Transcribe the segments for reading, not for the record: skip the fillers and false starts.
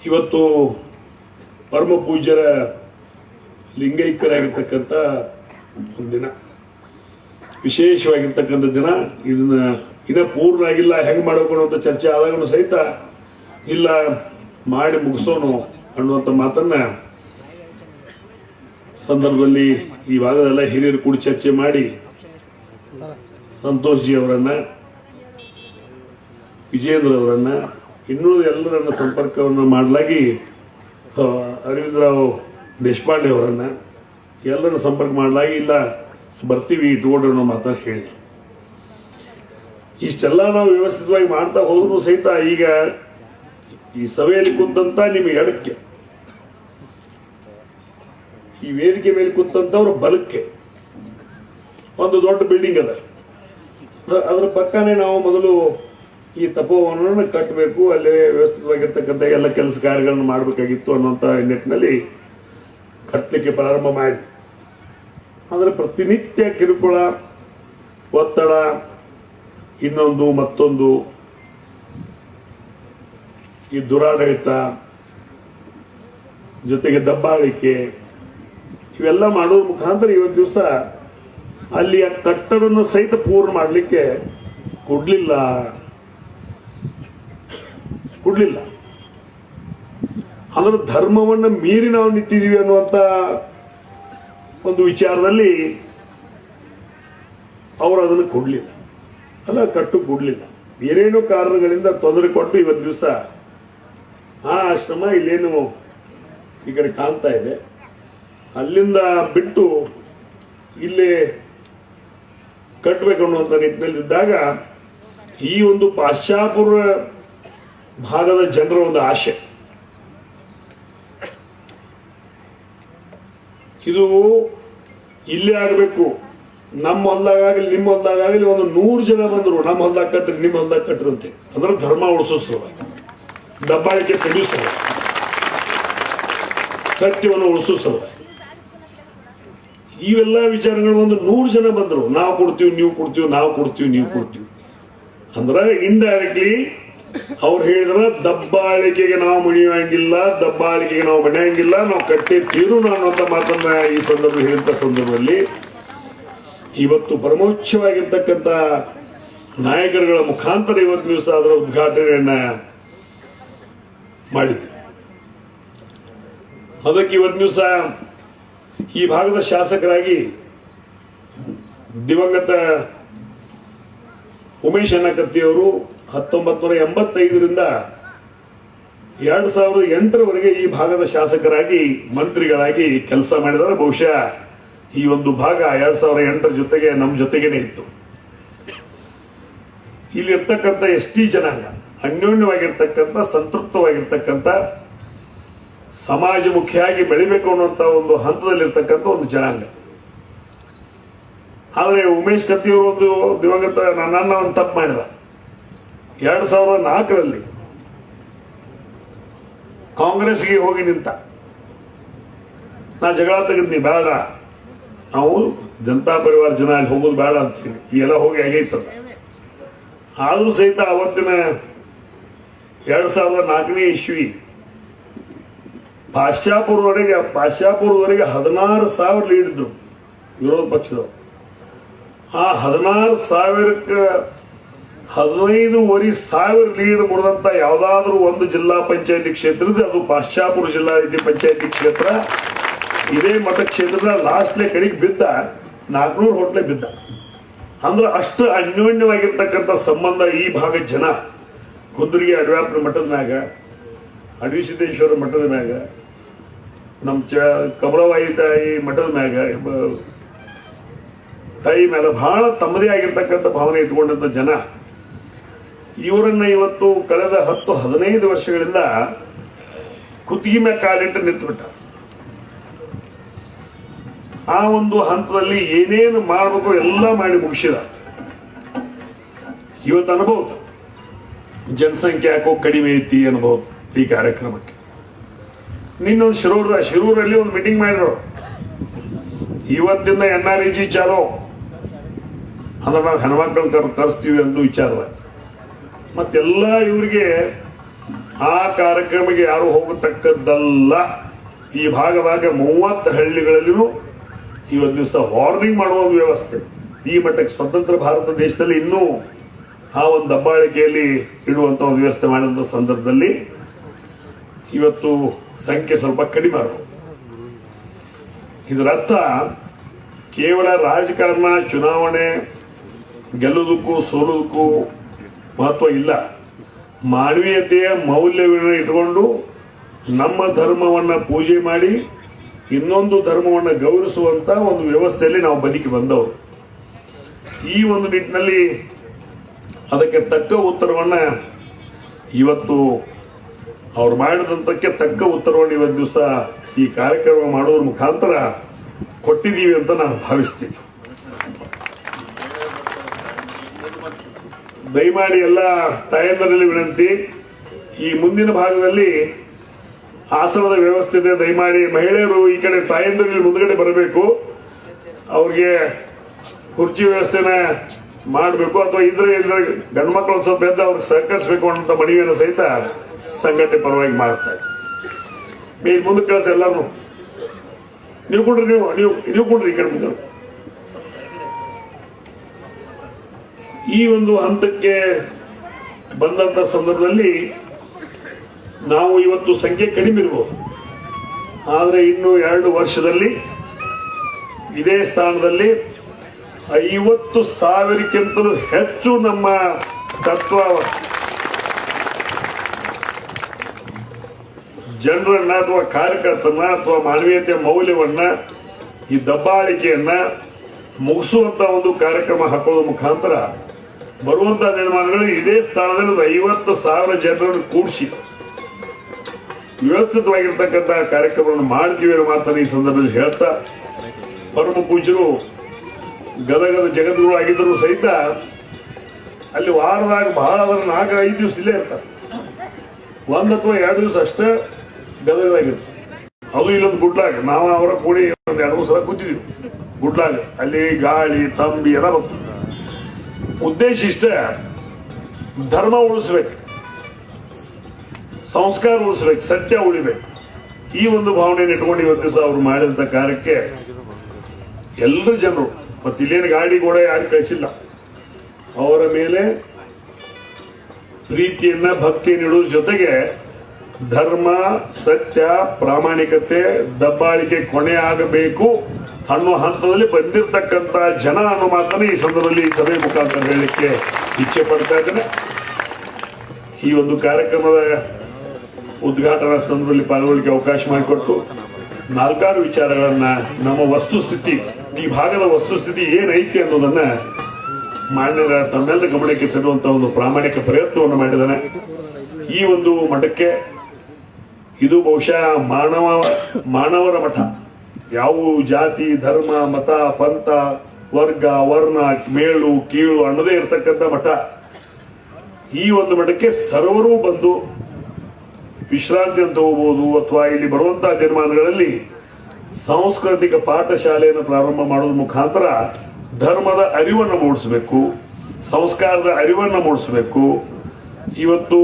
ಇವತ್ತು ಪರಮ ಪೂಜ್ಯರ ಲಿಂಗೈಕ್ಯರಾಗಿರ್ತಕ್ಕಂಥ ಒಂದು ದಿನ, ವಿಶೇಷವಾಗಿರ್ತಕ್ಕಂಥ ದಿನ. ಇದನ್ನ ಇನ್ನ ಪೂರ್ಣ ಆಗಿಲ್ಲ, ಹೆಂಗ್ ಮಾಡಬೇಕು ಅಂತ ಚರ್ಚೆ ಆದಾಗಲೂ ಸಹಿತ ಇಲ್ಲ ಮಾಡಿ ಮುಗಿಸೋನು ಅನ್ನುವಂಥ ಮಾತನ್ನ ಸಂದರ್ಭದಲ್ಲಿ ಈ ಭಾಗದೆಲ್ಲ ಹಿರಿಯರು ಕೂಡ ಚರ್ಚೆ ಮಾಡಿ ಸಂತೋಷ್ ಜಿ ಅವರನ್ನ, ವಿಜೇಂದ್ರ ಅವರನ್ನ, ಇನ್ನೂ ಎಲ್ಲರನ್ನ ಸಂಪರ್ಕವನ್ನು ಮಾಡಲಾಗಿ ಅರವಿಂದ್ ರಾವ್ ದೇಶಪಾಂಡೆ ಅವರನ್ನ ಎಲ್ಲರನ್ನ ಸಂಪರ್ಕ ಮಾಡಲಾಗಿ ಇಲ್ಲ ಬರ್ತೀವಿ ಇಟ್ಕೊಂಡ್ರೆ ಅನ್ನೋ ಮಾತನ್ನು ಹೇಳಿ ಇಷ್ಟೆಲ್ಲ ನಾವು ವ್ಯವಸ್ಥಿತವಾಗಿ ಮಾಡ್ತಾ ಹೋದ್ರು ಸಹಿತ ಈಗ ಈ ಸಭೆಯಲ್ಲಿ ಕುಂತಂತ ನಿಮಗೆ ಎಡಕ್ಕೆ, ಈ ವೇದಿಕೆ ಮೇಲೆ ಕುಂತಂತವ್ರ ಬಲಕ್ಕೆ ಒಂದು ದೊಡ್ಡ ಬಿಲ್ಡಿಂಗ್ ಅದ. ಅದ್ರ ಪಕ್ಕನೇ ನಾವು ಮೊದಲು ಈ ತಪೋವನವನ್ನು ಕಟ್ಟಬೇಕು, ಅಲ್ಲೇ ವ್ಯವಸ್ಥಿತವಾಗಿರ್ತಕ್ಕಂಥ ಎಲ್ಲ ಕೆಲಸ ಕಾರ್ಯಗಳನ್ನು ಮಾಡಬೇಕಾಗಿತ್ತು ಅನ್ನುವಂಥ ನಿಟ್ಟಿನಲ್ಲಿ ಕಟ್ಟಲಿಕ್ಕೆ ಪ್ರಾರಂಭ ಮಾಡಿ, ಆದರೆ ಪ್ರತಿನಿತ್ಯ ಕಿರುಕುಳ, ಒತ್ತಡ, ಇನ್ನೊಂದು ಮತ್ತೊಂದು, ಈ ದುರಾಡಳಿತ ಜೊತೆಗೆ ದಬ್ಬಾಳಿಕೆ ಇವೆಲ್ಲ ಮಾಡೋದ್ರ ಮುಖಾಂತರ ಇವತ್ತು ದಿವಸ ಅಲ್ಲಿ ಆ ಕಟ್ಟಡವನ್ನು ಸಹಿತ ಪೂರ್ಣ ಮಾಡಲಿಕ್ಕೆ ಕೊಡ್ಲಿಲ್ಲ. ಅಂದ್ರೆ ಧರ್ಮವನ್ನು ಮೀರಿ ನಾವು ನಿಂತಿದ್ದೀವಿ ಅನ್ನುವಂತ ಒಂದು ವಿಚಾರದಲ್ಲಿ ಅವರು ಅದನ್ನು ಕೊಡ್ಲಿಲ್ಲ, ಕಟ್ಟು ಕೊಡ್ಲಿಲ್ಲ. ಬೇರೇನೋ ಕಾರಣಗಳಿಂದ ತೊಂದರೆ ಕೊಟ್ಟು ಇವತ್ತು ದಿವಸ ಆ ಆಶ್ರಮ ಇಲ್ಲೇನು ಈ ಕಡೆ ಕಾಣ್ತಾ ಇದೆ, ಅಲ್ಲಿಂದ ಬಿಟ್ಟು ಇಲ್ಲೇ ಕಟ್ಟಬೇಕು ಅನ್ನುವಂಥ ನಿಟ್ಟಿನಲ್ಲಿದ್ದಾಗ ಈ ಒಂದು ಪಾಶ್ಚಾತ್ಯ ಭಾಗದ ಜನರ ಒಂದು ಆಶೆ, ಇದು ಇಲ್ಲೇ ಆಗಬೇಕು. ನಮ್ಮ ಹೊಲ್ದಾಗಲಿ ನಿಮ್ಮ ಹೊಲ್ದಾಗಲಿ ಒಂದು 100 ಜನ ಬಂದರು, ನಮ್ಮ ಹೊಲ್ದಾಗ ಕಟ್ಟ್ರಿ, ನಿಮ್ಮ ಹೊಲ್ದಾಗ ಕಟ್ಟ್ರಿ ಅಂತೆ. ಅಂದ್ರೆ ಧರ್ಮ ಉಳಿಸೋ ಸಲುವಾಗಿ, ದಬ್ಬಾಳಿಕೆ ತೆಗೆಯೋ ಸಲುವಾಗಿ, ಸತ್ಯವನ್ನು ಉಳಿಸೋ ಸಲುವಾಗಿ ಇವೆಲ್ಲ ವಿಚಾರಗಳು ಒಂದು 100 ಜನ ಬಂದರು. ನಾವು ಕೊಡ್ತೀವಿ, ನೀವು ಕೊಡ್ತೀವಿ, ನಾವು ಕೊಡ್ತೀವಿ, ನೀವು ಕೊಡ್ತೀವಿ. ಅಂದ್ರೆ ಇಂಡೈರೆಕ್ಟ್ಲಿ ಅವ್ರು ಹೇಳಿದ್ರ ದಬ್ಬಾಳಿಕೆಗೆ ನಾವು ಮಣಿಯಂಗಿಲ್ಲ, ದಬ್ಬಾಳಿಕೆಗೆ ನಾವು ಮಣಿಯಂಗಿಲ್ಲ, ನಾವು ಕಟ್ಟೆ ತೀರೋಣ ಅನ್ನುವಂಥ ಮಾತನ್ನ ಈ ಸಂದರ್ಭ ಹೇಳಿದ ಸಂದರ್ಭದಲ್ಲಿ ಇವತ್ತು ಪರಮೋಚ್ಚವಾಗಿರ್ತಕ್ಕಂಥ ನಾಯಕರುಗಳ ಮುಖಾಂತರ ಇವತ್ತು ದಿವಸ ಅದರ ಉದ್ಘಾಟನೆಯನ್ನ ಮಾಡಿದ್ವಿ. ಅದಕ್ಕೆ ಇವತ್ತು ದಿವಸ ಈ ಭಾಗದ ಶಾಸಕರಾಗಿ ದಿವಂಗತ ಉಮೇಶ್ ಅಣ್ಣಕತ್ತಿಯವರು 1985ರಿಂದ 2008ರವರೆಗೆ ಈ ಭಾಗದ ಶಾಸಕರಾಗಿ ಮಂತ್ರಿಗಳಾಗಿ ಕೆಲಸ ಮಾಡಿದರೆ. ಬಹುಶಃ ಈ ಒಂದು ಭಾಗ 2008ರ ಜೊತೆಗೆ ನಮ್ಮ ಜೊತೆಗೇನೆ ಇತ್ತು. ಇಲ್ಲಿ ಇರ್ತಕ್ಕಂಥ ಎಸ್ಟಿ ಜನಾಂಗ ಅನ್ಯೋನ್ಯವಾಗಿರ್ತಕ್ಕಂಥ, ಸಂತೃಪ್ತವಾಗಿರ್ತಕ್ಕಂಥ, ಸಮಾಜಮುಖಿಯಾಗಿ ಬೆಳಿಬೇಕು ಅನ್ನುವಂಥ ಒಂದು ಹಂತದಲ್ಲಿರ್ತಕ್ಕಂಥ ಒಂದು ಜನಾಂಗ. ಆದರೆ ಉಮೇಶ್ ಕತ್ತಿಯವರು ಒಂದು ದಿವಂಗತ ನನ್ನ ಒಂದು ತಪ್ಪು ಮಾಡಿದ. 2004ರಲ್ಲಿ ಕಾಂಗ್ರೆಸ್ಗೆ ಹೋಗಿ ನಿಂತ. ನಾ ಜಗಳ ತೆಗೆದ್ನಿ, ಬೇಡ, ನಾವು ಜನತಾ ಪರಿವಾರ ಜನ ಅಲ್ಲಿ ಹೋಗೋದು ಬೇಡ ಅಂತೀವಿ. ಈ ಎಲ್ಲ ಹೋಗಿ ಆಗೈತದ. ಆದ್ರೂ ಸಹಿತ ಅವತ್ತಿನ 2004ನೇ ಇಸ್ವಿ ಪಾಶ್ಚಾತ್ಯವರೆಗೆ 16,000 ಲೀಡ್ ಇದ್ರು ವಿರೋಧ ಪಕ್ಷದವರು. ಆ 16,000ಕ್ಕೆ 15,500 ಲೀಡ್ ಮುರಿದಂತ ಯಾವ್ದಾದ್ರೂ ಒಂದು ಜಿಲ್ಲಾ ಪಂಚಾಯತಿ ಕ್ಷೇತ್ರದ ಅದು ಪಾಶ್ಚಾಪುರ ಜಿಲ್ಲಾ ಪಂಚಾಯತಿ ಕ್ಷೇತ್ರ. ಇದೇ ಮತಕ್ಷೇತ್ರದ ಲಾಸ್ಟ್ಲೆ ಕಡೆಗೆ ಬಿದ್ದ 400 ಹೋಟ್ಲೆ ಬಿದ್ದ. ಅಂದ್ರೆ ಅಷ್ಟು ಅನ್ಯೋನ್ಯವಾಗಿರ್ತಕ್ಕಂಥ ಸಂಬಂಧ ಈ ಭಾಗದ ಜನ, ಕುಂದರ್ಗಿ ಅಡವ್ಯಾಪನ ಮಠದ ಮ್ಯಾಗ, ಅಡವಿ ಸಿದ್ದೇಶ್ವರ ಮಠದ ಮ್ಯಾಗ, ನಮ್ಮ ಕಮಲವಾಯಿ ತಾಯಿ ಮಠದ ಮ್ಯಾಗ, ತಾಯಿ ಮೇಲೆ ಬಹಳ ತಮ್ಮದೇ ಆಗಿರ್ತಕ್ಕಂಥ ಭಾವನೆ ಇಟ್ಕೊಂಡಂತ ಜನ ಇವರನ್ನ ಇವತ್ತು ಕಳೆದ 10-15 ವರ್ಷಗಳಿಂದ ಕುತ್ತಿಗೆ ಮ್ಯಾಗ ಕಾಲಿಟ್ಟು ನಿಂತುಬಿಟ್ಟ. ಆ ಒಂದು ಹಂತದಲ್ಲಿ ಏನೇನು ಮಾಡಬೇಕು ಎಲ್ಲ ಮಾಡಿ ಮುಗಿಸಿದ. ಇವತ್ತು ಅನ್ಬಹುದು ಜನಸಂಖ್ಯೆ ಯಾಕೋ ಕಡಿಮೆ ಐತಿ ಅನ್ಬಹುದು ಈ ಕಾರ್ಯಕ್ರಮಕ್ಕೆ. ನಿನ್ನೊಂದು ಶಿರೂರಲ್ಲಿ ಒಂದು ಮೀಟಿಂಗ್ ಮಾಡಿದ್ರು. ಇವತ್ತಿಂದ NREG ಚಾಲೋ ಅಂದ್ರೆ ನಾವು ಹೆಣ್ಮಕ್ಳನ್ನ ಕರೆಸ್ತೀವಿ ಅಂತ ವಿಚಾರ. ಮತ್ತೆಲ್ಲ ಇವರಿಗೆ ಆ ಕಾರ್ಯಕ್ರಮಕ್ಕೆ ಯಾರು ಹೋಗತಕ್ಕದ್ದಲ್ಲ. ಈ ಭಾಗದಾಗ 30 ಹಳ್ಳಿಗಳಲ್ಲಿಯೂ ಇವತ್ತು ದಿವಸ ವಾರ್ನಿಂಗ್ ಮಾಡುವ ಒಂದು ವ್ಯವಸ್ಥೆ. ಈ ಮಟ್ಟಕ್ಕೆ ಸ್ವತಂತ್ರ ಭಾರತ ದೇಶದಲ್ಲಿ ಇನ್ನೂ ಆ ಒಂದು ದಬ್ಬಾಳಿಕೆಯಲ್ಲಿ ಇಡುವಂತ ಒಂದು ವ್ಯವಸ್ಥೆ ಮಾಡಿದಂಥ ಸಂದರ್ಭದಲ್ಲಿ ಇವತ್ತು ಸಂಖ್ಯೆ ಸ್ವಲ್ಪ ಕಡಿಮೆ ಆಗುತ್ತೆ. ಇದರರ್ಥ ಕೇವಲ ರಾಜಕಾರಣ, ಚುನಾವಣೆ ಗೆಲ್ಲುವುದಕ್ಕೂ ಸೋಲುವುದಕ್ಕೂ ಮಹತ್ವ ಇಲ್ಲ. ಮಾನವೀಯತೆಯ ಮೌಲ್ಯವನ್ನು ಇಟ್ಟುಕೊಂಡು ನಮ್ಮ ಧರ್ಮವನ್ನ ಪೂಜೆ ಮಾಡಿ ಇನ್ನೊಂದು ಧರ್ಮವನ್ನು ಗೌರವಿಸುವಂತ ಒಂದು ವ್ಯವಸ್ಥೆಯಲ್ಲಿ ನಾವು ಬದುಕಿ ಬಂದವರು. ಈ ಒಂದು ನಿಟ್ಟಿನಲ್ಲಿ ಅದಕ್ಕೆ ತಕ್ಕ ಉತ್ತರವನ್ನ ಇವತ್ತು ಅವ್ರು ಮಾಡಿದಂತಕ್ಕೆ ತಕ್ಕ ಉತ್ತರವನ್ನು ಇವತ್ತು ದಿವಸ ಈ ಕಾರ್ಯಕ್ರಮ ಮಾಡೋದ್ರ ಮುಖಾಂತರ ಕೊಟ್ಟಿದ್ದೀವಿ ಅಂತ ನಾನು ಭಾವಿಸ್ತೀನಿ. ದಯಮಾಡಿ ಎಲ್ಲ ತಾಯಂದರಲ್ಲಿ ವಿನಂತಿ, ಈ ಮುಂದಿನ ಭಾಗದಲ್ಲಿ ಆಸನದ ವ್ಯವಸ್ಥೆ ಇದೆ. ದಯಮಾಡಿ ಮಹಿಳೆಯರು ಈ ಕಡೆ ತಾಯಂದರಲ್ಲಿ ಮುಂದ್ಗಡೆ ಬರಬೇಕು. ಅವ್ರಿಗೆ ಕುರ್ಚಿ ವ್ಯವಸ್ಥೆನ ಮಾಡಬೇಕು, ಅಥವಾ ಇದ್ರೆ ಗಂಡು ಮಕ್ಕಳು ಸ್ವಲ್ಪ ಎದ್ದು ಅವ್ರಿಗೆ ಸಹಕರಿಸಬೇಕು ಅನ್ನೋ ಮನವಿಯನ್ನು ಸಹಿತ ಸಂಘಟನೆ ಪರವಾಗಿ ಮಾಡ್ತಾರೆ. ಈಗ ಮುಂದೆ ಕಳಿಸ ಎಲ್ಲರೂ ನೀವು ಕೊಡ್ರಿ, ನೀವು ಕೊಡ್ರಿ ಈ ಕಡೆ ಮುಂದೆ. ಈ ಒಂದು ಹಂತಕ್ಕೆ ಬಂದಂತ ಸಂದರ್ಭದಲ್ಲಿ ನಾವು ಇವತ್ತು ಸಂಖ್ಯೆ ಕಡಿಮೆ ಇರ್ಬೋದು, ಆದರೆ ಇನ್ನು 2 ವರ್ಷದಲ್ಲಿ ಇದೇ ಸ್ಥಾನದಲ್ಲಿ 50,000ಕ್ಕಿಂತಲೂ ಹೆಚ್ಚು ನಮ್ಮ ತತ್ವ ಜನರನ್ನ ಅಥವಾ ಕಾರ್ಯಕರ್ತರನ್ನ ಅಥವಾ ಮಾನವೀಯತೆಯ ಮೌಲ್ಯವನ್ನ, ಈ ದಬ್ಬಾಳಿಕೆಯನ್ನ ಮುಗಿಸುವಂತ ಒಂದು ಕಾರ್ಯಕ್ರಮ ಹಾಕೋದ್ರ ಮುಖಾಂತರ ಬರುವಂತಹ ನಿರ್ಮಾಣಗಳು ಇದೇ ಸ್ಥಾನದಲ್ಲಿ 50,000 ಜನರನ್ನು ಕೂಡಿಸಿ ವ್ಯವಸ್ಥಿತವಾಗಿರ್ತಕ್ಕಂಥ ಕಾರ್ಯಕ್ರಮವನ್ನು ಮಾಡ್ತೀವಿ ಅನ್ನೋ ಮಾತನ್ನು ಈ ಸಂದರ್ಭದಲ್ಲಿ ಹೇಳ್ತಾ, ಪರಮ ಪೂಜ್ಯರು ಗದಗದ ಜಗದ್ಗುರು ಆಗಿದ್ದರೂ ಸಹಿತ ಅಲ್ಲಿ ವಾರದಾಗ ಬಹಳ 4-5 ದಿವಸ ಇಲ್ಲೇ ಇರ್ತಾರೆ. 1 ಅಥವಾ 2 ದಿವಸ ಅಷ್ಟೇ ಗದಗದಾಗಿರ್ತಾರೆ. ಅದು ಇಲ್ಲೊಂದು ಗುಡ್ಲಾಗ ನಾವು ಅವರ ಕೂಡಿ 2-3 ಸಲ ಕೂತಿದ್ವಿ ಗುಡ್ಲಾಗ. ಅಲ್ಲಿ ಗಾಳಿ ತಂಬಿ ಎಲ್ಲ ಬರ್ತದೆ. ಉದ್ದೇಶ ಇಷ್ಟೇ, ಧರ್ಮ ಉಳಿಸ್ಬೇಕು, ಸಂಸ್ಕಾರ ಉಳಿಸ್ಬೇಕು, ಸತ್ಯ ಉಳಿಬೇಕು. ಈ ಒಂದು ಭಾವನೆಯನ್ನು ಇಟ್ಕೊಂಡು ಇವತ್ತು ದಿವಸ ಅವರು ಮಾಡಿದಂತ ಕಾರ್ಯಕ್ಕೆ ಎಲ್ಲರೂ ಜನರು, ಮತ್ತೆ ಇಲ್ಲೇನು ಗಾಡಿ ಕೂಡ ಯಾರು ಕಳಿಸಿಲ್ಲ, ಅವರ ಮೇಲೆ ಪ್ರೀತಿಯನ್ನ ಭಕ್ತಿಯನ್ನು ಇಡುವ ಜೊತೆಗೆ ಧರ್ಮ, ಸತ್ಯ, ಪ್ರಾಮಾಣಿಕತೆ, ದಬ್ಬಾಳಿಕೆ ಕೊನೆ ಆಗಬೇಕು ಅನ್ನೋ ಹಂತದಲ್ಲಿ ಬಂದಿರತಕ್ಕಂತ ಜನ ಅನ್ನೋ ಮಾತನ್ನು ಈ ಸಂದರ್ಭದಲ್ಲಿ ಈ ಸಭೆ ಮುಖಾಂತರ ಹೇಳಲಿಕ್ಕೆ ಇಚ್ಛೆ ಪಡ್ತಾ ಇದ್ದೇನೆ. ಈ ಒಂದು ಕಾರ್ಯಕ್ರಮದ ಉದ್ಘಾಟನಾ ಸಂದರ್ಭದಲ್ಲಿ ಪಾಲ್ಗೊಳ್ಳಿಕ್ಕೆ ಅವಕಾಶ ಮಾಡಿಕೊಟ್ಟು 4 ವಿಚಾರಗಳನ್ನ, ನಮ್ಮ ವಸ್ತುಸ್ಥಿತಿ, ಈ ಭಾಗದ ವಸ್ತುಸ್ಥಿತಿ ಏನೈತಿ ಅನ್ನೋದನ್ನ ಮಾನ್ಯರ ತಮ್ಮೆಲ್ಲ ಗಮನಕ್ಕೆ ತರುವಂತಹ ಒಂದು ಪ್ರಾಮಾಣಿಕ ಪ್ರಯತ್ನವನ್ನು ಮಾಡಿದ್ದಾನೆ. ಈ ಒಂದು ಮಠಕ್ಕೆ ಇದು ಬಹುಶಃ ಮಾನವರ ಮಠ. ಯಾವ ಜಾತಿ, ಧರ್ಮ, ಮತ, ಪಂಥ, ವರ್ಗ, ವರ್ಣ, ಮೇಳು ಕೀಳು ಅನ್ನೋದೇ ಇರತಕ್ಕಂಥ ಮಠ. ಈ ಒಂದು ಮಠಕ್ಕೆ ಸರ್ವರೂ ಬಂದು ವಿಶ್ರಾಂತಿ ಅಂತ ಹೋಗ್ಬೋದು, ಅಥವಾ ಇಲ್ಲಿ ಬರುವಂತಹ ನಿರ್ಮಾಣಗಳಲ್ಲಿ ಸಾಂಸ್ಕೃತಿಕ ಪಾಠಶಾಲೆಯನ್ನು ಪ್ರಾರಂಭ ಮಾಡೋದ್ರ ಮುಖಾಂತರ ಧರ್ಮದ ಅರಿವನ್ನು ಮೂಡಿಸಬೇಕು, ಸಂಸ್ಕಾರದ ಅರಿವನ್ನು ಮೂಡಿಸಬೇಕು. ಇವತ್ತು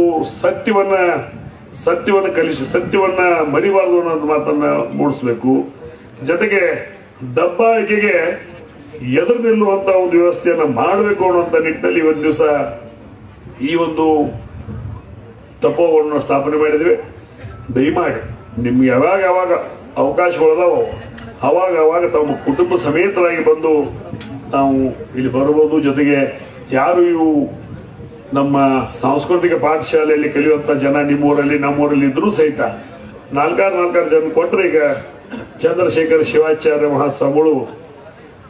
ಸತ್ಯವನ್ನ ಕಲಿಸಿ, ಸತ್ಯವನ್ನ ಮರಿಬಾರದು ಅನ್ನೋ ಮಾತನ್ನ ಮೂಡಿಸಬೇಕು. ಜೊತೆಗೆ ದಬ್ಬಾಳಿಕೆಗೆ ಎದುರು ನಿಲ್ಲುವಂತ ಒಂದು ವ್ಯವಸ್ಥೆಯನ್ನ ಮಾಡಬೇಕು ಅನ್ನುವಂತ ನಿಟ್ಟಿನಲ್ಲಿ ಇವತ್ತು ದಿವಸ ಈ ಒಂದು ತಪೋವನ್ನು ಸ್ಥಾಪನೆ ಮಾಡಿದ್ವಿ. ದಯಮಾಡಿ ನಿಮ್ಗೆ ಯಾವಾಗ ಅವಕಾಶಗಳದಾವ ಅವಾಗ ತಮ್ಮ ಕುಟುಂಬ ಸಮೇತರಾಗಿ ಬಂದು ನಾವು ಇಲ್ಲಿ ಬರಬಹುದು. ಜೊತೆಗೆ ಯಾರು ಇವು ನಮ್ಮ ಸಾಂಸ್ಕೃತಿಕ ಪಾಠಶಾಲೆಯಲ್ಲಿ ಕಲಿಯುವಂತ ಜನ ನಿಮ್ಮೂರಲ್ಲಿ ನಮ್ಮೂರಲ್ಲಿ ಇದ್ರೂ ಸಹಿತ 4 ಜನ ಕೊಟ್ಟರೆ, ಈಗ ಚಂದ್ರಶೇಖರ ಶಿವಾಚಾರ್ಯ ಮಹಾಸ್ವಾಮಿಗಳು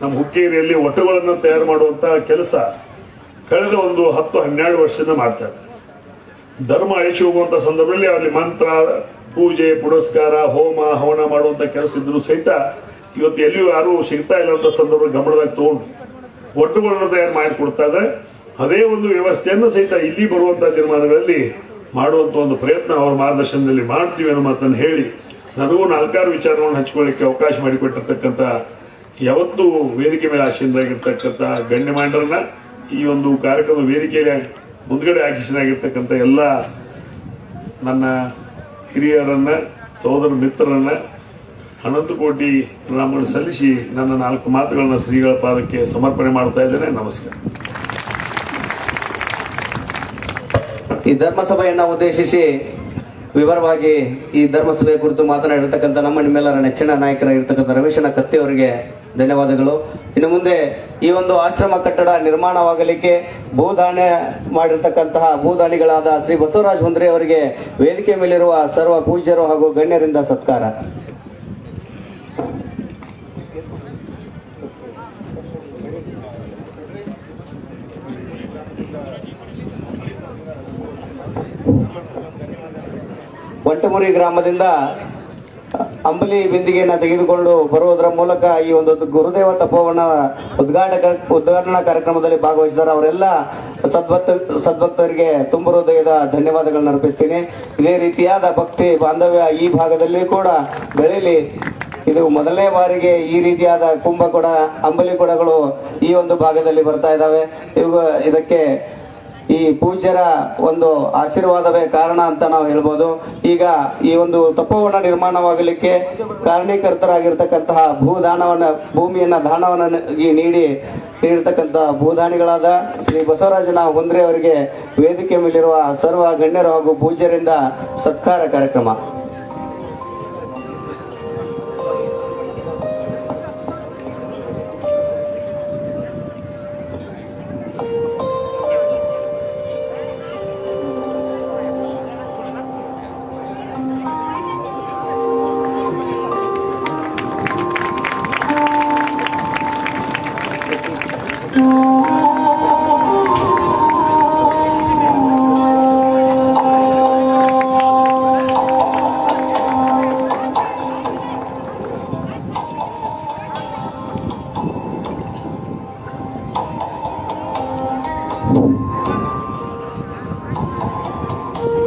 ನಮ್ಮ ಹುಕ್ಕೇರಿಯಲ್ಲಿ ಒಟ್ಟುಗಳನ್ನು ತಯಾರು ಮಾಡುವಂತ ಕೆಲಸ ಕಳೆದ ಒಂದು 10-12 ವರ್ಷದಿಂದ ಮಾಡ್ತಾರೆ. ಧರ್ಮ ಅಳಿಸಿ ಹೋಗುವಂತ ಸಂದರ್ಭದಲ್ಲಿ ಅಲ್ಲಿ ಮಂತ್ರ, ಪೂಜೆ, ಪುರಸ್ಕಾರ, ಹೋಮ ಹವನ ಮಾಡುವಂತ ಕೆಲಸ ಇದ್ರು ಸಹಿತ ಇವತ್ತು ಎಲ್ಲಿಯೂ ಯಾರು ಸಿಗ್ತಾ ಇಲ್ಲ ಅಂತ ಸಂದರ್ಭ ಗಮನದಾಗ ತಗೊಂಡು ಒಟ್ಟುಗಳನ್ನು ತಯಾರು ಮಾಡಿಕೊಡ್ತಾ ಇದ್ದಾರೆ. ಅದೇ ಒಂದು ವ್ಯವಸ್ಥೆಯನ್ನು ಸಹಿತ ಇಲ್ಲಿ ಬರುವಂತಹ ನಿರ್ಮಾಣಗಳಲ್ಲಿ ಮಾಡುವಂತ ಒಂದು ಪ್ರಯತ್ನ ಅವರ ಮಾರ್ಗದರ್ಶನದಲ್ಲಿ ಮಾಡ್ತೀವಿ ಅನ್ನೋ ಮಾತನ್ನು ಹೇಳಿ, ನನಗೂ 4 ವಿಚಾರಗಳನ್ನು ಹಂಚಿಕೊಳ್ಳಿಕ್ಕೆ ಅವಕಾಶ ಮಾಡಿಕೊಟ್ಟಿರ್ತಕ್ಕಂಥ, ಯಾವತ್ತೂ ವೇದಿಕೆ ಮೇಲೆ ಆಶೀನರಾಗಿರ್ತಕ್ಕಂಥ ಗಣ್ಯಮಾನ್ಯರನ್ನ, ಈ ಒಂದು ಕಾರ್ಯಕ್ರಮ ವೇದಿಕೆಯಲ್ಲಿ ಮುಂದ್ಗಡೆ ಆಶೀನಾಗಿರ್ತಕ್ಕಂಥ ಎಲ್ಲ ನನ್ನ ಹಿರಿಯರನ್ನ ಸಹೋದರ ಮಿತ್ರರನ್ನ ಅನಂತ ಕೋಟಿ ಪ್ರಣಾಮಗಳನ್ನು ಸಲ್ಲಿಸಿ ನನ್ನ 4 ಮಾತುಗಳನ್ನು ಶ್ರೀಗಳ ಪಾದಕ್ಕೆ ಸಮರ್ಪಣೆ ಮಾಡ್ತಾ ಇದ್ದೇನೆ. ನಮಸ್ಕಾರ. ಈ ಧರ್ಮಸಭೆಯನ್ನ ಉದ್ದೇಶಿಸಿ ವಿವರವಾಗಿ ಈ ಧರ್ಮಸಭೆ ಕುರಿತು ಮಾತನಾಡಿರ್ತಕ್ಕಂಥ ನಮ್ಮ ನಿಮ್ಮೆಲ್ಲರ ನೆಚ್ಚಿನ ನಾಯಕರಾಗಿರ್ತಕ್ಕಂಥ ರಮೇಶನ ಕತ್ತಿ ಅವರಿಗೆ ಧನ್ಯವಾದಗಳು. ಇನ್ನು ಮುಂದೆ ಈ ಒಂದು ಆಶ್ರಮ ಕಟ್ಟಡ ನಿರ್ಮಾಣವಾಗಲಿಕ್ಕೆ ಭೂದಾನ ಮಾಡಿರ್ತಕ್ಕಂತಹ ಭೂದಾನಿಗಳಾದ ಶ್ರೀ ಬಸವರಾಜ ಹುಂದ್ರೆ ಅವರಿಗೆ ವೇದಿಕೆ ಮೇಲಿರುವ ಸರ್ವ ಪೂಜ್ಯರು ಹಾಗೂ ಗಣ್ಯರಿಂದ ಸತ್ಕಾರ. ಒಂಟಮುರಿ ಗ್ರಾಮದಿಂದ ಅಂಬಲಿ ಬಿಂದಿಗೆಯನ್ನು ತೆಗೆದುಕೊಂಡು ಬರುವುದರ ಮೂಲಕ ಈ ಒಂದು ಗುರುದೇವ ತಪೋವನ ಉದ್ಘಾಟನಾ ಕಾರ್ಯಕ್ರಮದಲ್ಲಿ ಭಾಗವಹಿಸಿದ್ದಾರೆ. ಅವರೆಲ್ಲ ಸದ್ಭಕ್ತರಿಗೆ ತುಂಬ ಹೃದಯದ ಧನ್ಯವಾದಗಳನ್ನು ಅರ್ಪಿಸ್ತೀನಿ. ಇದೇ ರೀತಿಯಾದ ಭಕ್ತಿ ಬಾಂಧವ್ಯ ಈ ಭಾಗದಲ್ಲಿ ಕೂಡ ಬೆಳೀಲಿ. ಇದು ಮೊದಲನೇ ಬಾರಿಗೆ ಈ ರೀತಿಯಾದ ಕುಂಭ ಕೊಡ ಅಂಬಲಿ ಕೊಡಗಳು ಈ ಒಂದು ಭಾಗದಲ್ಲಿ ಬರ್ತಾ ಇದ್ದಾವೆ. ಇದಕ್ಕೆ ಈ ಪೂಜ್ಯರ ಒಂದು ಆಶೀರ್ವಾದವೇ ಕಾರಣ ಅಂತ ನಾವು ಹೇಳ್ಬೋದು. ಈಗ ಈ ಒಂದು ತಪೋವನ ನಿರ್ಮಾಣವಾಗಲಿಕ್ಕೆ ಕಾರಣೀಕರ್ತರಾಗಿರ್ತಕ್ಕಂತಹ ಭೂಮಿಯನ್ನ ದಾನವನ್ನ ನೀಡಿರ್ತಕ್ಕಂತಹ ಭೂದಾನಿಗಳಾದ ಶ್ರೀ ಬಸವರಾಜನ ಹುಂದ್ರೆ ಅವರಿಗೆ ವೇದಿಕೆ ಮೇಲಿರುವ ಸರ್ವ ಗಣ್ಯರು ಹಾಗೂ ಪೂಜ್ಯರಿಂದ ಸತ್ಕಾರ ಕಾರ್ಯಕ್ರಮ.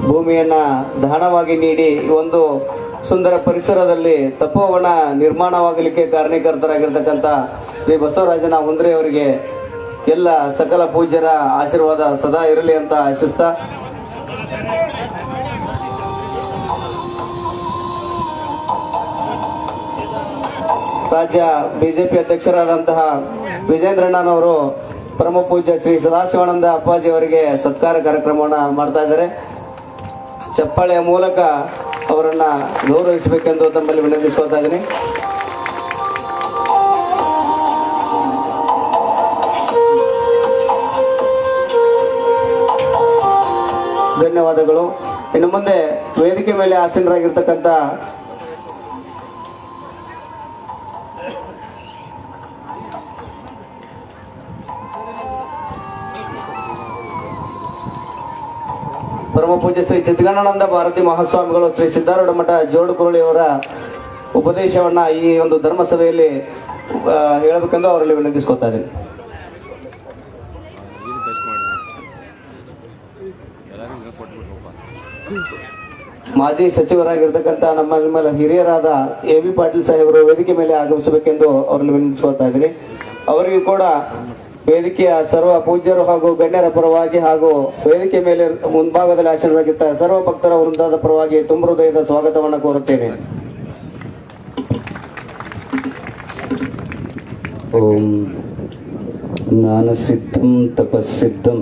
ಭೂಮಿಯನ್ನ ದಾನವಾಗಿ ನೀಡಿ ಒಂದು ಸುಂದರ ಪರಿಸರದಲ್ಲಿ ತಪೋವನ ನಿರ್ಮಾಣವಾಗಲಿಕ್ಕೆ ಕಾರಣೀಕರ್ತರಾಗಿರ್ತಕ್ಕಂಥ ಶ್ರೀ ಬಸವರಾಜನ ಹುಂದ್ರೆ ಅವರಿಗೆ ಎಲ್ಲ ಸಕಲ ಪೂಜ್ಯರ ಆಶೀರ್ವಾದ ಸದಾ ಇರಲಿ ಅಂತ ಆಶಿಸ್ತಾ, ರಾಜ್ಯ ಬಿಜೆಪಿ ಅಧ್ಯಕ್ಷರಾದಂತಹ ವಿಜೇಂದ್ರಣ್ಣನವರು ಪರಮ ಪೂಜ್ಯ ಶ್ರೀ ಸದಾಶಿವಾನಂದ ಅಪ್ಪಾಜಿ ಅವರಿಗೆ ಸತ್ಕಾರ ಕಾರ್ಯಕ್ರಮವನ್ನು ಮಾಡ್ತಾ ಇದ್ದಾರೆ. ಚಪ್ಪಾಳೆಯ ಮೂಲಕ ಅವರನ್ನ ಗೌರವಿಸಬೇಕೆಂದು ತಮ್ಮಲ್ಲಿ ವಿನಂತಿಸ್ಕೊಳ್ತಾ ಇದ್ದೀನಿ. ಧನ್ಯವಾದಗಳು. ಇನ್ನು ಮುಂದೆ ವೇದಿಕೆ ಮೇಲೆ ಆಸೀನರಾಗಿರ್ತಕ್ಕಂಥ ಪರಮ ಪೂಜ್ಯ ಶ್ರೀ ಚಿದ್ಗಣಾನಂದ ಭಾರತಿ ಮಹಾಸ್ವಾಮಿಗಳು ಶ್ರೀ ಸಿದ್ದಾರೂಢ ಮಠ ಜೋಡುಕುರಳಿಯವರ ಉಪದೇಶವನ್ನ ಈ ಒಂದು ಧರ್ಮಸಭೆಯಲ್ಲಿ ಹೇಳಬೇಕೆಂದು ಅವರಲ್ಲಿ ವಿನಂತಿಸ್ಕೊತಾ ಇದ್ದೀನಿ. ಮಾಜಿ ಸಚಿವರಾಗಿರ್ತಕ್ಕಂಥ ನಮ್ಮ ಹಿರಿಯರಾದ ಎ.ಬಿ. ಪಾಟೀಲ್ ಸಾಹೇಬರು ವೇದಿಕೆ ಮೇಲೆ ಆಗಮಿಸಬೇಕೆಂದು ಅವರಲ್ಲಿ ವಿನಂತಿಸ್ಕೊತಾ ಇದ್ದೀನಿ. ಅವರಿಗೂ ಕೂಡ ವೇದಿಕೆಯ ಸರ್ವ ಪೂಜ್ಯರು ಹಾಗೂ ಗಣ್ಯರ ಪರವಾಗಿ ಹಾಗೂ ವೇದಿಕೆ ಮೇಲೆ ಮುಂಭಾಗದಲ್ಲಿ ಆಶೀರ್ವಾಗಿದ್ದ ಸರ್ವ ಭಕ್ತರ ವೃಂದದ ಪರವಾಗಿ ತುಂಬ ಹೃದಯದ ಸ್ವಾಗತವನ್ನು ಕೋರುತ್ತೇನೆ. ಓಂ ಜ್ಞಾನಸಿದ್ಧಂ ತಪಸ್ಸಿದ್ಧಂ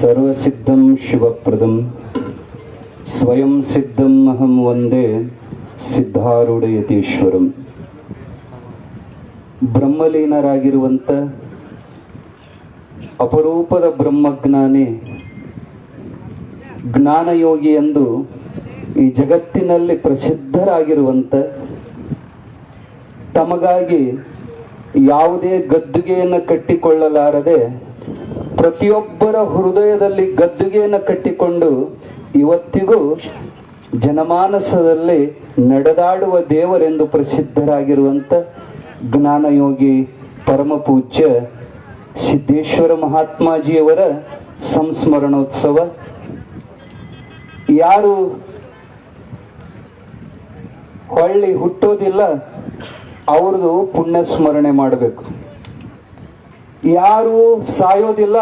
ಸರ್ವಸಿದ್ಧಂ ಶಿವಪ್ರದಂ ಸ್ವಯಂ ಸಿದ್ಧಂ ಅಹಂ ವಂದೇ ಸಿದ್ಧಾರೂಢ ಯತೀಶ್ವರಂ. ಬ್ರಹ್ಮಲೀನರಾಗಿರುವಂಥ ಅಪರೂಪದ ಬ್ರಹ್ಮಜ್ಞಾನಿ ಜ್ಞಾನಯೋಗಿ ಎಂದು ಈ ಜಗತ್ತಿನಲ್ಲಿ ಪ್ರಸಿದ್ಧರಾಗಿರುವಂಥ, ತಮಗಾಗಿ ಯಾವುದೇ ಗದ್ದುಗೆಯನ್ನು ಕಟ್ಟಿಕೊಳ್ಳಲಾರದೆ ಪ್ರತಿಯೊಬ್ಬರ ಹೃದಯದಲ್ಲಿ ಗದ್ದುಗೆಯನ್ನು ಕಟ್ಟಿಕೊಂಡು ಇವತ್ತಿಗೂ ಜನಮಾನಸದಲ್ಲಿ ನಡೆದಾಡುವ ದೇವರೆಂದು ಪ್ರಸಿದ್ಧರಾಗಿರುವಂಥ ಜ್ಞಾನಯೋಗಿ ಪರಮ ಪೂಜ್ಯ ಸಿದ್ದೇಶ್ವರ ಮಹಾತ್ಮಾಜಿಯವರ ಸಂಸ್ಮರಣೋತ್ಸವ. ಯಾರು ಹೊಳ್ಳಿ ಹುಟ್ಟೋದಿಲ್ಲ ಅವ್ರದ್ದು ಪುಣ್ಯ ಸ್ಮರಣೆ ಮಾಡಬೇಕು. ಯಾರು ಸಾಯೋದಿಲ್ಲ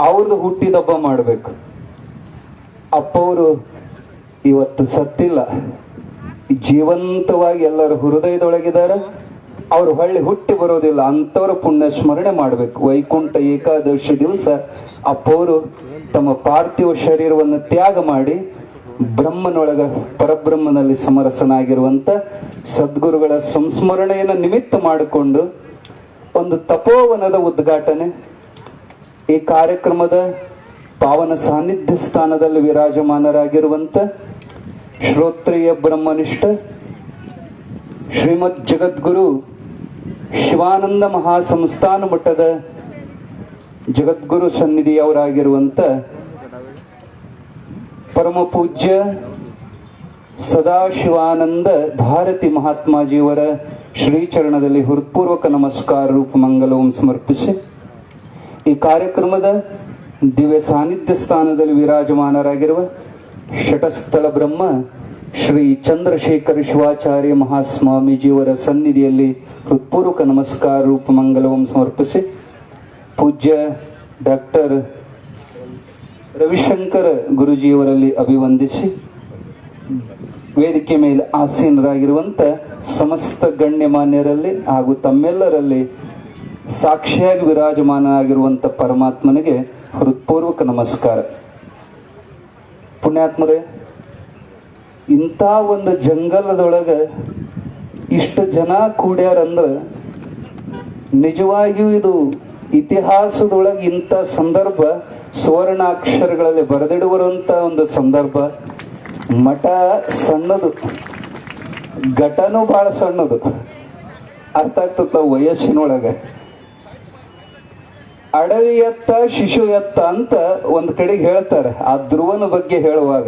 ಅವ್ರದ್ದು ಹುಟ್ಟಿದಬ್ಬ ಮಾಡಬೇಕು. ಅಪ್ಪವರು ಇವತ್ತು ಸತ್ತಿಲ್ಲ, ಜೀವಂತವಾಗಿ ಎಲ್ಲರ ಹೃದಯದೊಳಗಿದ್ದಾರೆ. ಅವ್ರು ಹೊಳ್ಳಿ ಹುಟ್ಟಿ ಬರೋದಿಲ್ಲ, ಅಂಥವ್ರ ಪುಣ್ಯ ಸ್ಮರಣೆ ಮಾಡಬೇಕು. ವೈಕುಂಠ ಏಕಾದಶಿ ದಿವಸ ಅಪ್ಪವರು ತಮ್ಮ ಪಾರ್ಥಿವ ಶರೀರವನ್ನು ತ್ಯಾಗ ಮಾಡಿ ಬ್ರಹ್ಮನೊಳಗ ಪರಬ್ರಹ್ಮನಲ್ಲಿ ಸಮರಸನಾಗಿರುವಂತ ಸದ್ಗುರುಗಳ ಸಂಸ್ಮರಣೆಯನ್ನು ನಿಮಿತ್ತ ಮಾಡಿಕೊಂಡು ಒಂದು ತಪೋವನದ ಉದ್ಘಾಟನೆ. ಈ ಕಾರ್ಯಕ್ರಮದ ಪಾವನ ಸಾನ್ನಿಧ್ಯ ಸ್ಥಾನದಲ್ಲಿ ವಿರಾಜಮಾನರಾಗಿರುವಂತ ಶ್ರೋತ್ರಿಯ ಬ್ರಹ್ಮನಿಷ್ಠ ಶ್ರೀಮದ್ ಜಗದ್ಗುರು ಶಿವಾನಂದ ಮಹಾಸಂಸ್ಥಾನ ಮಠದ ಜಗದ್ಗುರು ಸನ್ನಿಧಿಯವರಾಗಿರುವಂತ ಪರಮ ಪೂಜ್ಯ ಸದಾಶಿವಾನಂದ ಭಾರತಿ ಮಹಾತ್ಮಾಜಿಯವರ ಶ್ರೀಚರಣದಲ್ಲಿ ಹೃತ್ಪೂರ್ವಕ ನಮಸ್ಕಾರ ರೂಪ ಮಂಗಲವನ್ನು ಸಮರ್ಪಿಸಿ ಈ ಕಾರ್ಯಕ್ರಮದ ದಿವ್ಯ ಸಾನ್ನಿಧ್ಯ ಸ್ಥಾನದಲ್ಲಿ ವಿರಾಜಮಾನರಾಗಿರುವ ಶಟಸ್ಥಳ ಬ್ರಹ್ಮ ಶ್ರೀ ಚಂದ್ರಶೇಖರ ಶಿವಾಚಾರ್ಯ ಮಹಾಸ್ವಾಮೀಜಿಯವರ ಸನ್ನಿಧಿಯಲ್ಲಿ ಹೃತ್ಪೂರ್ವಕ ನಮಸ್ಕಾರ ರೂಪ ಮಂಗಲವನ್ನು ಸಮರ್ಪಿಸಿ ಪೂಜ್ಯ ಡಾಕ್ಟರ್ ರವಿಶಂಕರ ಗುರುಜಿಯವರಲ್ಲಿ ಅಭಿವಂದಿಸಿ ವೇದಿಕೆ ಮೇಲೆ ಆಸೀನರಾಗಿರುವಂತ ಸಮಸ್ತ ಗಣ್ಯಮಾನ್ಯರಲ್ಲಿ ಹಾಗೂ ತಮ್ಮೆಲ್ಲರಲ್ಲಿ ಸಾಕ್ಷಿಯಾಗಿ ವಿರಾಜಮಾನರಾಗಿರುವಂತ ಪರಮಾತ್ಮನಿಗೆ ಹೃತ್ಪೂರ್ವಕ ನಮಸ್ಕಾರ. ಪುಣ್ಯಾತ್ಮರೇ, ಇಂಥ ಒಂದು ಜಂಗಲದೊಳಗ ಇಷ್ಟು ಜನ ಕೂಡ್ಯಾರಂದ್ರ ನಿಜವಾಗಿಯೂ ಇದು ಇತಿಹಾಸದೊಳಗೆ ಇಂಥ ಸಂದರ್ಭ ಸುವರ್ಣಾಕ್ಷರಗಳಲ್ಲಿ ಬರೆದಿಡುವಂತ ಒಂದು ಸಂದರ್ಭ. ಮಠ ಸಣ್ಣದು, ಘಟನೂ ಬಹಳ ಸಣ್ಣದು, ಅರ್ಥ ಆಗ್ತದ ವಯಸ್ಸಿನೊಳಗೆ. ಅಡವಿ ಎತ್ತ ಶಿಶು ಎತ್ತ ಅಂತ ಒಂದ್ ಕಡೆಗೆ ಹೇಳ್ತಾರೆ ಆ ಧ್ರುವನ ಬಗ್ಗೆ ಹೇಳುವಾಗ.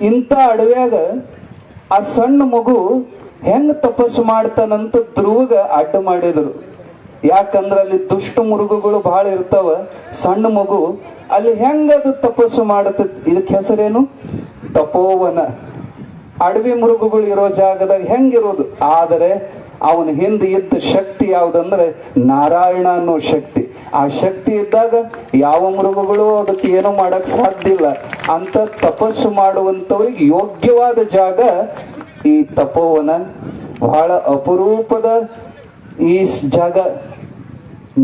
ಇಂಥ ಅಡವ್ಯಾಗ ಆ ಸಣ್ಣ ಮಗು ಹೆಂಗ್ ತಪಸ್ಸು ಮಾಡ್ತಾನಂತ ಧ್ರುವಗ ಅಡ್ಡ ಮಾಡಿದ್ರು. ಯಾಕಂದ್ರೆ ಅಲ್ಲಿ ದುಷ್ಟ ಮೃಗಗಳು ಬಹಳ ಇರ್ತಾವ, ಸಣ್ಣ ಮಗು ಅಲ್ಲಿ ಹೆಂಗದು ತಪಸ್ಸು ಮಾಡುತ್ತ. ಇದಕ್ಕೆ ಹೆಸರೇನು? ತಪೋವನ. ಅಡವಿ ಮೃಗಗಳು ಇರೋ ಜಾಗದಾಗ ಹೆಂಗಿರೋದು. ಆದರೆ ಅವನ ಹಿಂದೆ ಇದ್ದ ಶಕ್ತಿ ಯಾವುದಂದ್ರೆ ನಾರಾಯಣ ಅನ್ನೋ ಶಕ್ತಿ. ಆ ಶಕ್ತಿ ಇದ್ದಾಗ ಯಾವ ಮೃಗಗಳು ಅದಕ್ಕೆ ಏನೋ ಮಾಡಕ್ ಸಾಧ್ಯ ಇಲ್ಲ. ಅಂತ ತಪಸ್ಸು ಮಾಡುವಂತವ್ರಿಗೆ ಯೋಗ್ಯವಾದ ಜಾಗ ಈ ತಪೋವನ. ಬಹಳ ಅಪರೂಪದ ಈ ಜಾಗ.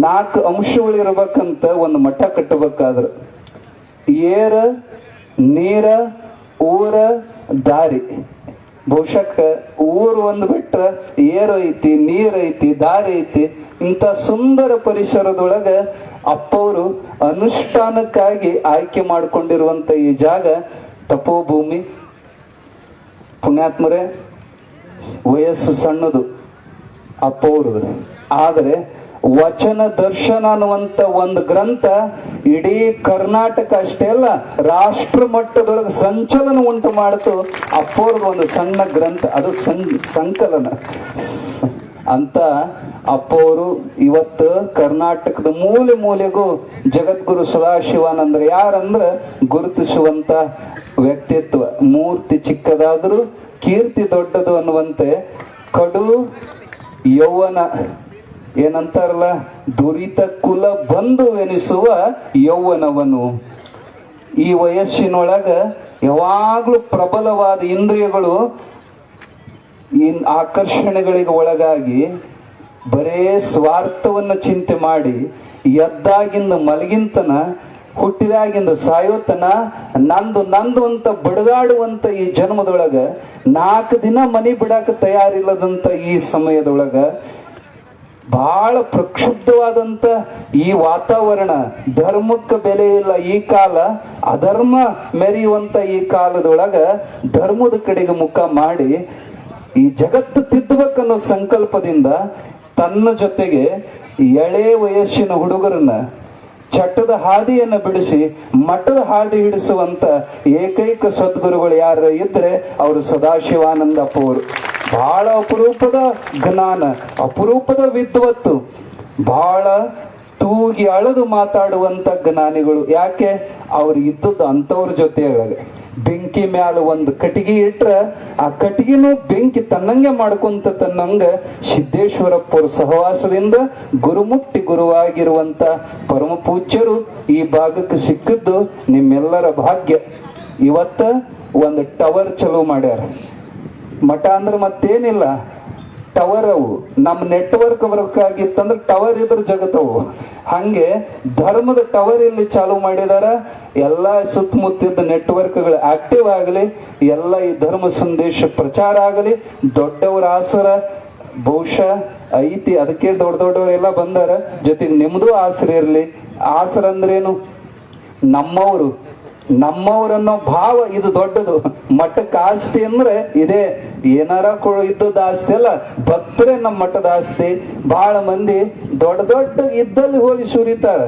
4 ಅಂಶಗಳು ಇರ್ಬೇಕಂತ ಒಂದು ಮಠ ಕಟ್ಟಬೇಕಾದ್ರೆ ಏರ, ನೀರ, ಊರ, ದಾರಿ. ಬಹುಶಃ ಊರು ಒಂದು ಬಿಟ್ರ ಏರು ಐತಿ, ನೀರ್ ಐತಿ, ದಾರಿ ಐತಿ. ಇಂಥ ಸುಂದರ ಪರಿಸರದೊಳಗ ಅಪ್ಪವರು ಅನುಷ್ಠಾನಕ್ಕಾಗಿ ಆಯ್ಕೆ ಮಾಡಿಕೊಂಡಿರುವಂತ ಈ ಜಾಗ ತಪೋಭೂಮಿ. ಪುಣ್ಯಾತ್ಮರೇ, ವಯಸ್ಸು ಸಣ್ಣದು ಅಪ್ಪವ್ರದು, ಆದರೆ ವಚನ ದರ್ಶನ ಅನ್ನುವಂತ ಒಂದು ಗ್ರಂಥ ಇಡೀ ಕರ್ನಾಟಕ ಅಷ್ಟೇ ಅಲ್ಲ ರಾಷ್ಟ್ರ ಮಟ್ಟದೊಳಗೆ ಸಂಚಲನ ಉಂಟು ಮಾಡಿತು. ಅಪ್ಪವ್ರದ್ದು ಒಂದು ಸಣ್ಣ ಗ್ರಂಥ, ಅದು ಸಂಕಲನ ಅಂತ. ಅಪ್ಪವರು ಇವತ್ತು ಕರ್ನಾಟಕದ ಮೂಲೆ ಮೂಲೆಗೂ ಜಗದ್ಗುರು ಸದಾಶಿವಾನಂದ್ರ ಯಾರಂದ್ರೆ ಗುರುತಿಸುವಂತ ವ್ಯಕ್ತಿತ್ವ. ಮೂರ್ತಿ ಚಿಕ್ಕದಾದರೂ ಕೀರ್ತಿ ದೊಡ್ಡದು ಅನ್ನುವಂತೆ ಕಡು ಯೌವನ ಏನಂತಾರಲ್ಲ, ದುರಿತ ಕುಲ ಬಂಧುವೆನಿಸುವ ಯೌವನವನು. ಈ ವಯಸ್ಸಿನೊಳಗ ಯಾವಾಗ್ಲೂ ಪ್ರಬಲವಾದ ಇಂದ್ರಿಯಗಳು ಆಕರ್ಷಣೆಗಳಿಗೆ ಒಳಗಾಗಿ ಬರೇ ಸ್ವಾರ್ಥವನ್ನ ಚಿಂತೆ ಮಾಡಿ ಎದ್ದಾಗಿಂದ ಮಲಗಿಂತನ ಹುಟ್ಟಿದಾಗಿಂದ ಸಾಯೋತನ ನಂದು ನಂದು ಅಂತ ಬಡದಾಡುವಂತ ಈ ಜನ್ಮದೊಳಗ 4 ದಿನ ಮನೆ ಬಿಡಾಕ ತಯಾರಿಲ್ಲದಂತ ಈ ಸಮಯದೊಳಗ ಬಹಳ ಪ್ರಕ್ಷುಬ್ಧವಾದಂತ ಈ ವಾತಾವರಣ, ಧರ್ಮಕ್ಕೆ ಬೆಲೆ ಇಲ್ಲ ಈ ಕಾಲ, ಅಧರ್ಮ ಮೆರೆಯುವಂತ ಈ ಕಾಲದೊಳಗ ಧರ್ಮದ ಕಡೆಗೆ ಮುಖ ಮಾಡಿ ಈ ಜಗತ್ತು ತಿದ್ದಬೇಕನ್ನೋ ಸಂಕಲ್ಪದಿಂದ ತನ್ನ ಜೊತೆಗೆ ಎಳೆ ವಯಸ್ಸಿನ ಹುಡುಗರನ್ನ ಚಟ್ಟದ ಹಾದಿಯನ್ನ ಬಿಡಿಸಿ ಮಠದ ಹಾದಿ ಹಿಡಿಸುವಂತ ಏಕೈಕ ಸದ್ಗುರುಗಳು ಯಾರು ಇದ್ರೆ ಅವರು ಸದಾಶಿವಾನಂದ ಅಪ್ಪವರು. ಬಹಳ ಅಪರೂಪದ ಜ್ಞಾನ, ಅಪರೂಪದ ವಿದ್ವತ್ತು, ಬಹಳ ತೂಗಿ ಅಳದು ಮಾತಾಡುವಂತ ಜ್ಞಾನಿಗಳು. ಯಾಕೆ? ಅವ್ರು ಇದ್ದದ್ದು ಅಂಥವ್ರ ಜೊತೆಯಾಗ. ಬೆಂಕಿ ಮ್ಯಾಲ ಒಂದು ಕಟ್ಟಿಗೆ ಇಟ್ರ ಆ ಕಟ್ಟಿಗೆನೂ ಬೆಂಕಿ ತನ್ನಂಗೆ ಮಾಡ್ಕೊಂತ ತನ್ನಂಗ ಸಿದ್ದೇಶ್ವರಪ್ಪರ ಸಹವಾಸದಿಂದ ಗುರುಮುಟ್ಟಿ ಗುರುವಾಗಿರುವಂತ ಪರಮ ಪೂಜ್ಯರು ಈ ಭಾಗಕ್ಕೆ ಸಿಕ್ಕಿದ್ದು ನಿಮ್ಮೆಲ್ಲರ ಭಾಗ್ಯ. ಇವತ್ತ ಒಂದು ಟವರ್ ಚಲೋ ಮಾಡ್ಯಾರ. ಮಠ ಅಂದ್ರೆ ಮತ್ತೇನಿಲ್ಲ, ಟವರ್ ಅವು. ನಮ್ಮ ನೆಟ್ವರ್ಕ್ ಬರ್ಬೇಕಾಗಿತ್ತಂದ್ರೆ ಟವರ್ ಇದ್ರ ಜಗತ್ತವು. ಹಂಗೆ ಧರ್ಮದ ಟವರ್ ಇಲ್ಲಿ ಚಾಲು ಮಾಡಿದಾರ. ಎಲ್ಲ ಸುತ್ತಮುತ್ತಿದ್ದ ನೆಟ್ವರ್ಕ್ಗಳು ಆಕ್ಟಿವ್ ಆಗಲಿ, ಎಲ್ಲ ಈ ಧರ್ಮ ಸಂದೇಶ ಪ್ರಚಾರ ಆಗಲಿ. ದೊಡ್ಡವರ ಆಸರ ಬಹುಶಃ ಐತಿ, ಅದಕ್ಕೆ ದೊಡ್ಡ ದೊಡ್ಡವರೆಲ್ಲ ಬಂದಾರ. ಜೊತೆಗೆ ನಿಮ್ದು ಆಸರ ಇರ್ಲಿ. ಆಸರ ಅಂದ್ರೇನು? ನಮ್ಮವ್ರನ್ನೋ ಭಾವ ಇದು ದೊಡ್ಡದು. ಮಠಕ್ಕೆ ಆಸ್ತಿ ಅಂದ್ರೆ ಇದೇ, ಏನಾರ ಇದ್ದದ ಆಸ್ತಿ ಅಲ್ಲ, ಭಕ್ತರೇ ನಮ್ಮ ಮಠದ ಆಸ್ತಿ. ಬಹಳ ಮಂದಿ ದೊಡ್ಡ ದೊಡ್ಡ ಇದ್ದಲ್ಲಿ ಹೋಗಿ ಸುರಿತಾರ.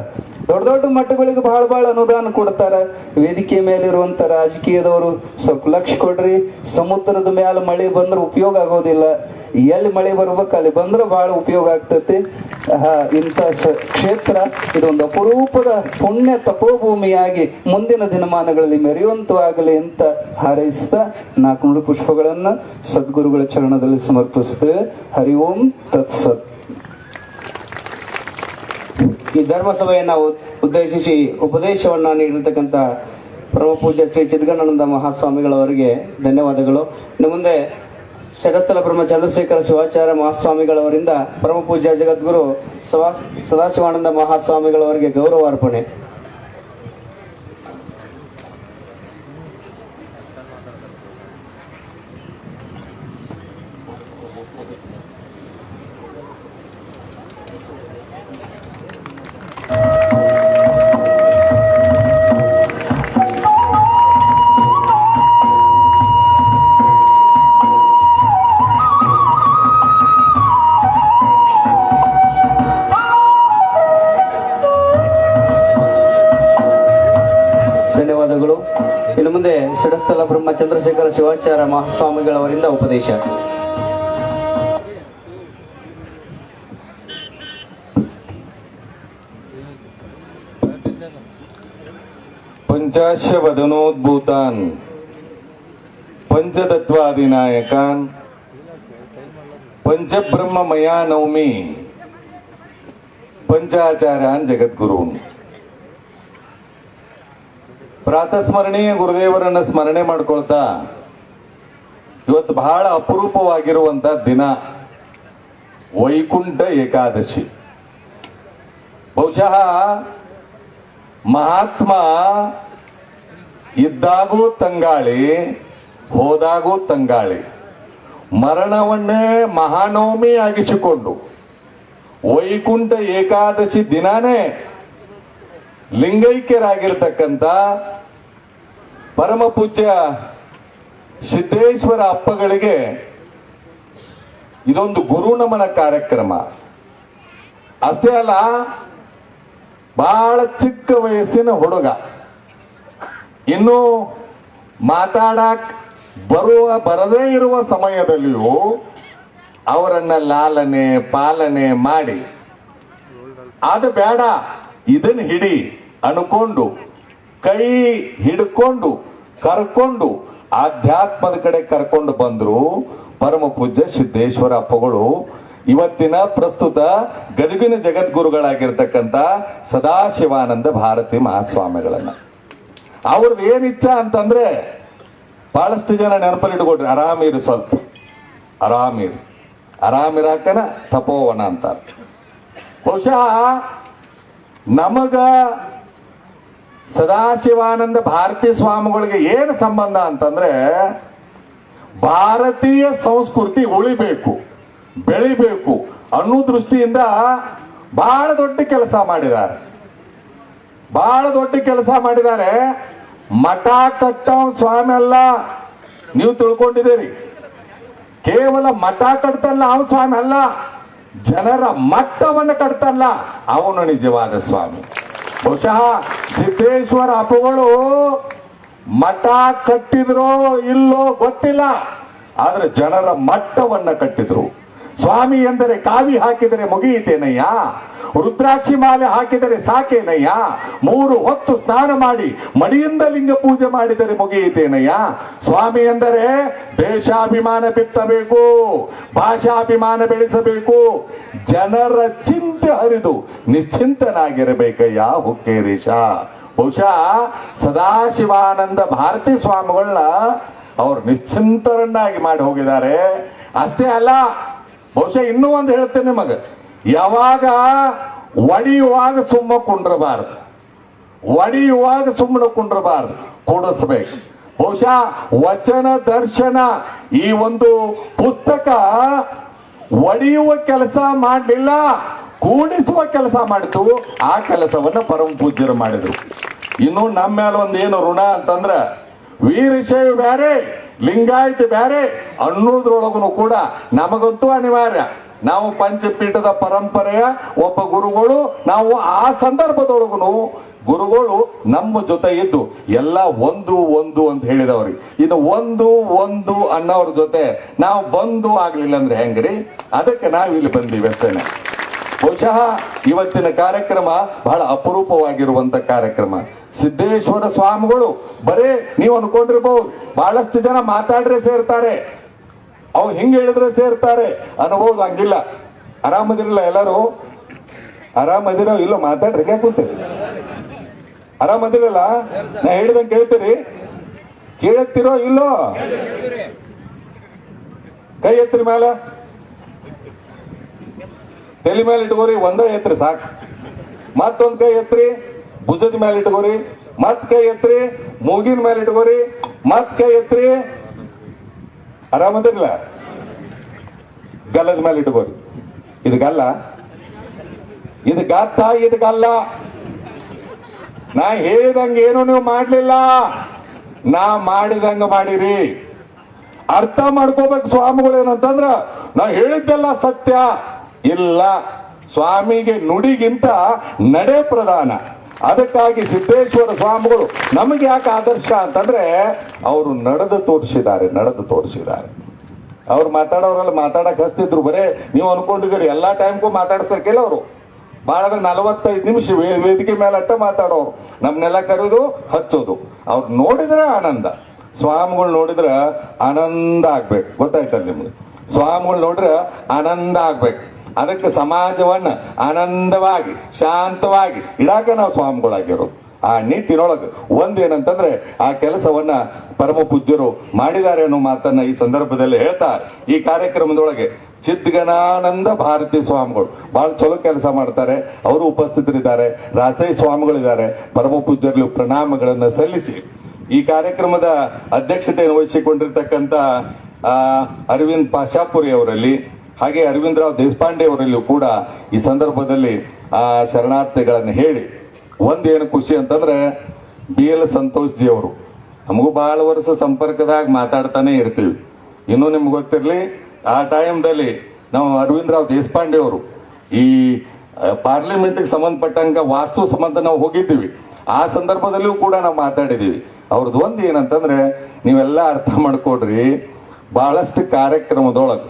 ದೊಡ್ಡ ದೊಡ್ಡ ಮಠಗಳಿಗೆ ಬಹಳ ಅನುದಾನ ಕೊಡ್ತಾರ. ವೇದಿಕೆ ಮೇಲಿರುವಂತ ರಾಜಕೀಯದವರು ಸ್ವಲ್ಪ ಲಕ್ಷ ಕೊಡ್ರಿ. ಸಮುದ್ರದ ಮೇಲೆ ಮಳೆ ಬಂದ್ರೆ ಉಪಯೋಗ ಆಗೋದಿಲ್ಲ. ಎಲ್ಲಿ ಮಳೆ ಬರ್ಬೇಕು ಅಲ್ಲಿ ಬಂದ್ರೆ ಬಹಳ ಉಪಯೋಗ ಆಗ್ತೈತಿ. ಇಂಥ ಕ್ಷೇತ್ರ ಇದೊಂದು ಅಪರೂಪದ ಪುಣ್ಯ ತಪೋಭೂಮಿಯಾಗಿ ಮುಂದಿನ ದಿನಮಾನಗಳಲ್ಲಿ ಮೆರೆಯುವಂತವಾಗಲಿ ಅಂತ ಹಾರೈಸ್ತಾ 4 ಪುಷ್ಪಗಳನ್ನ ಸದ್ಗುರುಗಳ ಚರಣದಲ್ಲಿ ಸಮರ್ಪಿಸ್ತೇವೆ. ಹರಿ ಓಂ ತತ್ಸತ್. ಈ ಧರ್ಮಸಭೆಯನ್ನ ಉದ್ದೇಶಿಸಿ ಉಪದೇಶವನ್ನ ನೀಡಿರ್ತಕ್ಕಂಥ ಪರಮ ಪೂಜ್ಯ ಶ್ರೀ ಚಿದ್ಗಣ್ಣಾನಂದ ಮಹಾಸ್ವಾಮಿಗಳವರಿಗೆ ಧನ್ಯವಾದಗಳು. ಇನ್ನು ಮುಂದೆ ಶರಸ್ಥಲ ಬ್ರಹ್ಮ ಚಂದ್ರಶೇಖರ ಶಿವಾಚಾರ್ಯ ಮಹಾಸ್ವಾಮಿಗಳವರಿಂದ ಪರಮ ಪೂಜ್ಯ ಜಗದ್ಗುರು ಸದಾಶಿವಾನಂದ ಮಹಾಸ್ವಾಮಿಗಳವರಿಗೆ ಗೌರವಾರ್ಪಣೆ. ಧನ್ಯವಾದಗಳು. ಇನ್ನು ಮುಂದೆ ಷಡಸ್ಥಲ ಬ್ರಹ್ಮ ಚಂದ್ರಶೇಖರ ಶಿವಾಚಾರ್ಯ ಮಹಾಸ್ವಾಮಿಗಳವರಿಂದ ಉಪದೇಶ. पंचाश्य वदनोद्भूतान् पंचतत्वादिनायकान् पंचब्रह्ममया नौमि पंचाचार्यान् ಜಗದ್ಗುರುನ್. ಪ್ರಾತಸ್ಮರಣೀಯ ಗುರುದೇವರನ್ನ ಸ್ಮರಣೆ ಮಾಡ್ಕೊಳ್ತಾ ಇವತ್ತು ಬಹಳ ಅಪರೂಪವಾಗಿರುವಂತ ದಿನ ವೈಕುಂಠ ಏಕಾದಶಿ. ಬಹುಶಃ ಮಹಾತ್ಮ ಇದ್ದಾಗೂ ತಂಗಾಳಿ, ಹೋದಾಗೂ ತಂಗಾಳಿ. ಮರಣವನ್ನೇ ಮಹಾನವಮಿ ಆಗಿಸಿಕೊಂಡು ವೈಕುಂಠ ಏಕಾದಶಿ ದಿನಾನೇ ಲಿಂಗೈಕ್ಯರಾಗಿರ್ತಕ್ಕಂಥ ಪರಮ ಪೂಜ್ಯ ಸಿದ್ದೇಶ್ವರ ಅಪ್ಪಗಳಿಗೆ ಇದೊಂದು ಗುರುನಮನ ಕಾರ್ಯಕ್ರಮ. ಅಷ್ಟೇ ಅಲ್ಲ, ಬಹಳ ಚಿಕ್ಕ ವಯಸ್ಸಿನ ಹುಡುಗ, ಇನ್ನು ಮಾತಾಡಕ್ ಬರದೇ ಇರುವ ಸಮಯದಲ್ಲಿಯೂ ಅವರನ್ನ ಲಾಲನೆ ಪಾಲನೆ ಮಾಡಿ ಅದು ಬೇಡ ಇದನ್ನ ಹಿಡಿ ಅನ್ಕೊಂಡು ಕೈ ಹಿಡ್ಕೊಂಡು ಕರ್ಕೊಂಡು ಆಧ್ಯಾತ್ಮದ ಕಡೆ ಕರ್ಕೊಂಡು ಬಂದ್ರು ಪರಮ ಪೂಜ್ಯ ಸಿದ್ದೇಶ್ವರ ಅಪ್ಪಗಳು. ಇವತ್ತಿನ ಪ್ರಸ್ತುತ ಗದಗಿನ ಜಗದ್ಗುರುಗಳಾಗಿರ್ತಕ್ಕಂಥ ಸದಾಶಿವಾನಂದ ಭಾರತಿ ಮಹಾಸ್ವಾಮಿಗಳನ್ನ ಅವ್ರದ್ದು ಏನ್ ಇಚ್ಛಾ ಅಂತಂದ್ರೆ, ಬಹಳಷ್ಟು ಜನ ನೆನಪಲ್ಲಿ ಇಟ್ಕೊಡ್ರಿ, ಆರಾಮಿರು, ಸ್ವಲ್ಪ ಆರಾಮಿರಾಕನ ತಪೋವನ ಅಂತ. ಬಹುಶಃ ನಮಗ ಸದಾಶಿವಾನಂದ ಭಾರತಿ ಸ್ವಾಮಿಗಳಿಗೆ ಏನು ಸಂಬಂಧ ಅಂತಂದ್ರೆ, ಭಾರತೀಯ ಸಂಸ್ಕೃತಿ ಉಳಿಬೇಕು, ಬೆಳಿಬೇಕು ಅನ್ನೋ ದೃಷ್ಟಿಯಿಂದ ಬಹಳ ದೊಡ್ಡ ಕೆಲಸ ಮಾಡಿದ್ದಾರೆ. ಮಠ ಕಟ್ಟವ ಸ್ವಾಮಿ ಅಲ್ಲ, ನೀವು ತಿಳ್ಕೊಂಡಿದ್ದೀರಿ. ಕೇವಲ ಮಠ ಕಟ್ತಲ್ಲ ಅವನು ಸ್ವಾಮಿ ಅಲ್ಲ, ಜನರ ಮಟ್ಟವನ್ನು ಕಟ್ತಲ್ಲ ಅವನು ನಿಜವಾದ ಸ್ವಾಮಿ. ಬಹುಶಃ ಸಿದ್ದೇಶ್ವರ ಅಪ್ಪಗಳು ಮಠ ಕಟ್ಟಿದ್ರೋ ಇಲ್ಲೋ ಗೊತ್ತಿಲ್ಲ, ಆದ್ರೆ ಜನರ ಮಟ್ಟವನ್ನ ಕಟ್ಟಿದ್ರು. ಸ್ವಾಮಿ ಎಂದರೆ ಕಾವಿ ಹಾಕಿದರೆ ಮುಗಿಯಿತೇನಯ್ಯ, ರುದ್ರಾಕ್ಷಿ ಮಾಲೆ ಹಾಕಿದರೆ ಸಾಕೇನಯ್ಯ, 3 ಹೊತ್ತು ಸ್ನಾನ ಮಾಡಿ ಮಡಿಯಿಂದ ಲಿಂಗ ಪೂಜೆ ಮಾಡಿದರೆ ಮುಗಿಯಿತೇನಯ್ಯ. ಸ್ವಾಮಿ ಎಂದರೆ ದೇಶಾಭಿಮಾನ ಬಿತ್ತಬೇಕು, ಭಾಷಾಭಿಮಾನ ಬೆಳೆಸಬೇಕು, ಜನರ ಚಿಂತೆ ಹರಿದು ನಿಶ್ಚಿಂತನಾಗಿರಬೇಕಯ್ಯ ಹುಕ್ಕೇರೀಶ. ಬಹುಶಃ ಸದಾಶಿವಾನಂದ ಭಾರತಿ ಸ್ವಾಮಿಗಳನ್ನ ಅವ್ರು ನಿಶ್ಚಿಂತರನ್ನಾಗಿ ಮಾಡಿ ಹೋಗಿದ್ದಾರೆ. ಅಷ್ಟೇ ಅಲ್ಲ, ಬಹುಶಃ ಇನ್ನೂ ಒಂದು ಹೇಳ್ತೇನೆ ನಿಮಗೆ, ಯಾವಾಗ ಒಡೆಯುವಾಗ ಸುಮ್ಮ ಕುಂಡ್ರಬಾರದು, ಒಡೆಯುವಾಗ ಸುಮ್ಮನೆ ಕುಂಡ್ರಬಾರದು, ಕೂಡಿಸ್ಬೇಕು. ಬಹುಶಃ ವಚನ ದರ್ಶನ ಈ ಒಂದು ಪುಸ್ತಕ ಒಡೆಯುವ ಕೆಲಸ ಮಾಡಲಿಲ್ಲ, ಕೂಡಿಸುವ ಕೆಲಸ ಮಾಡಿತು. ಆ ಕೆಲಸವನ್ನ ಪರಮ ಪೂಜ್ಯರು ಮಾಡಿದ್ರು. ಇನ್ನು ನಮ್ಮ ಮೇಲೆ ಒಂದು ಏನು ಋಣ ಅಂತಂದ್ರ, ವೀರಶೈವ ಬೇರೆ ಲಿಂಗಾಯತ ಬೇರೆ ಅನ್ನೋದ್ರೊಳಗೂ ಕೂಡ ನಮಗಂತೂ ಅನಿವಾರ್ಯ. ನಾವು ಪಂಚಪೀಠದ ಪರಂಪರೆಯ ಒಬ್ಬ ಗುರುಗಳು, ನಾವು ಆ ಸಂದರ್ಭದೊಳಗೂ ಗುರುಗಳು ನಮ್ಮ ಜೊತೆ ಇದ್ದು ಎಲ್ಲ ಒಂದು ಒಂದು ಅಂತ ಹೇಳಿದವ್ರಿಗೆ. ಇನ್ನು ಒಂದು ಅನ್ನೋರ ಜೊತೆ ನಾವು ಬಂದು ಆಗ್ಲಿಲ್ಲ ಅಂದ್ರೆ ಹೆಂಗ್ರಿ? ಅದಕ್ಕೆ ನಾವು ಇಲ್ಲಿ ಬಂದೀವಿ ಅಷ್ಟೇನೆ. ಬಹುಶಃ ಇವತ್ತಿನ ಕಾರ್ಯಕ್ರಮ ಬಹಳ ಅಪರೂಪವಾಗಿರುವಂತ ಕಾರ್ಯಕ್ರಮ. ಸಿದ್ದೇಶ್ವರ ಸ್ವಾಮಿಗಳು ಬರೇ ನೀವು ಅನ್ಕೊಂಡಿರ್ಬಹುದು ಬಹಳಷ್ಟು ಜನ ಮಾತಾಡ್ರೆ ಸೇರ್ತಾರೆ, ಅವ್ರು ಹಿಂಗೆ ಹೇಳಿದ್ರೆ ಸೇರ್ತಾರೆ ಅನ್ಬಹುದು. ಹಂಗಿಲ್ಲ. ಆರಾಮದಿರಲ್ಲ ಎಲ್ಲರೂ? ಆರಾಮದಿರೋ ಇಲ್ಲೋ? ಮಾತಾಡ್ರಿ, ಯಾಕೆ ಕೂತೀರಿ? ಆರಾಮದಿರಲ್ಲ? ನಾ ಹೇಳಿದಂಗೆ ಕೇಳ್ತೀರಿ? ಕೇಳ್ತಿರೋ ಇಲ್ಲೋ? ಕೈ ಎತ್ತಿರಿ ಮೇಲೆ, ತಲೆ ಮೇಲೆ ಇಟ್ಕೋರಿ, ಒಂದೇ ಎತ್ರಿ ಸಾಕು. ಮತ್ತೊಂದ್ ಕೈ ಎತ್ರಿ, ಭುಜದ ಮೇಲೆ ಇಟ್ಕೋರಿ, ಮತ್ ಕೈ ಎತ್ರಿ, ಮೂಗಿನ ಮೇಲೆ ಇಟ್ಕೋರಿ, ಮತ್ ಕೈ ಎತ್ರಿ. ಆರಾಮದಿರಲ್ಲ? ಗಲ್ಲದ ಮೇಲೆ ಇಟ್ಕೋರಿ. ಇದು ಗಲ್ಲ, ಇದು ಗಾತ್ತ, ಇದು ಗಲ್ಲ. ನಾ ಹೇಳಿದಂಗ ಏನು ನೀವು ಮಾಡ್ಲಿಲ್ಲ, ನಾ ಮಾಡಿದಂಗ ಮಾಡಿರಿ. ಅರ್ಥ ಮಾಡ್ಕೋಬೇಕು ಸ್ವಾಮಿಗಳು ಏನಂತಂದ್ರ, ನಾ ಹೇಳಿದ್ದೆಲ್ಲ ಸತ್ಯ ಇಲ್ಲ. ಸ್ವಾಮಿಗೆ ನುಡಿಗಿಂತ ನಡೆ ಪ್ರಧಾನ. ಅದಕ್ಕಾಗಿ ಸಿದ್ದೇಶ್ವರ ಸ್ವಾಮಿಗಳು ನಮಗೆ ಯಾಕೆ ಆದರ್ಶ ಅಂತಂದ್ರೆ, ಅವರು ನಡೆದು ತೋರಿಸಿದ್ದಾರೆ. ಅವ್ರು ಮಾತಾಡೋರೆಲ್ಲ ಮಾತಾಡಕ್ ಹಚ್ತಿದ್ರು. ಬರೇ ನೀವು ಅನ್ಕೊಂಡಿದ್ದೀರಿ ಎಲ್ಲಾ ಟೈಮ್ಗೂ ಮಾತಾಡ್ಸಕ್ಕಿಲ್ಲ. ಅವರು ಬಹಳ 45 ನಿಮಿಷ ವೇದಿಕೆ ಮೇಲೆ ಅಟ್ಟ ಮಾತಾಡೋರು. ನಮ್ನೆಲ್ಲ ಕರೆದು ಹಚ್ಚೋದು. ಅವ್ರು ನೋಡಿದ್ರೆ ಆನಂದ, ಸ್ವಾಮಿಗಳು ನೋಡಿದ್ರೆ ಆನಂದ ಆಗ್ಬೇಕು. ಗೊತ್ತಾಯ್ತಲ್ಲ ನಿಮ್ಗೆ? ಸ್ವಾಮಿಗಳು ನೋಡ್ರೆ ಆನಂದ ಆಗ್ಬೇಕು. ಅದಕ್ಕೆ ಸಮಾಜವನ್ನ ಆನಂದವಾಗಿ ಶಾಂತವಾಗಿ ಇಡಾಕ ನಾವು ಸ್ವಾಮಿಗಳಾಗಿರೋದು. ಆ ನಿಟ್ಟಿನೊಳಗೆ ಒಂದೇನಂತಂದ್ರೆ ಆ ಕೆಲಸವನ್ನ ಪರಮ ಪೂಜ್ಯರು ಮಾಡಿದ್ದಾರೆ ಅನ್ನೋ ಮಾತನ್ನ ಈ ಸಂದರ್ಭದಲ್ಲಿ ಹೇಳ್ತಾ, ಈ ಕಾರ್ಯಕ್ರಮದೊಳಗೆ ಚಿದ್ಗನಾನಂದ ಭಾರತಿ ಸ್ವಾಮಿಗಳು ಬಹಳ ಚಲೋ ಕೆಲಸ ಮಾಡ್ತಾರೆ. ಅವರು ಉಪಸ್ಥಿತರಿದ್ದಾರೆ. ರಾಜಯ್ಯ ಸ್ವಾಮಿಗಳಿದ್ದಾರೆ. ಪರಮ ಪೂಜ್ಯರಲ್ಲಿ ಪ್ರಣಾಮಗಳನ್ನ ಸಲ್ಲಿಸಿ ಈ ಕಾರ್ಯಕ್ರಮದ ಅಧ್ಯಕ್ಷತೆಯನ್ನು ವಹಿಸಿಕೊಂಡಿರ್ತಕ್ಕಂಥ ಅರವಿಂದ್ ಪಾಶಾಪುರಿ ಅವರಲ್ಲಿ ಹಾಗೆ ಅರವಿಂದ್ ರಾವ್ ದೇಶಪಾಂಡೆ ಅವರಲ್ಲೂ ಕೂಡ ಈ ಸಂದರ್ಭದಲ್ಲಿ ಆ ಶರಣಾರ್ಥಿಗಳನ್ನು ಹೇಳಿ, ಒಂದೇನು ಖುಷಿ ಅಂತಂದ್ರೆ BL ಸಂತೋಷ್ ಜಿ ಅವರು ನಮಗೂ ಬಹಳ ವರ್ಷ ಸಂಪರ್ಕದಾಗ ಮಾತಾಡ್ತಾನೆ ಇರ್ತೀವಿ. ಇನ್ನೂ ನಿಮ್ಗೆ ಗೊತ್ತಿರ್ಲಿ, ಆ ಟೈಮ್ದಲ್ಲಿ ನಾವು ಅರವಿಂದ್ ರಾವ್ ದೇಶಪಾಂಡೆ ಅವರು ಈ ಪಾರ್ಲಿಮೆಂಟ್ಗೆ ಸಂಬಂಧಪಟ್ಟಂಗ ವಾಸ್ತು ಸಂಬಂಧ ನಾವು ಹೋಗಿದ್ದೀವಿ. ಆ ಸಂದರ್ಭದಲ್ಲೂ ಕೂಡ ನಾವು ಮಾತಾಡಿದೀವಿ. ಅವ್ರದ್ದು ಒಂದು ಏನಂತಂದ್ರೆ, ನೀವೆಲ್ಲ ಅರ್ಥ ಮಾಡ್ಕೊಡ್ರಿ, ಬಹಳಷ್ಟು ಕಾರ್ಯಕ್ರಮದೊಳಗೆ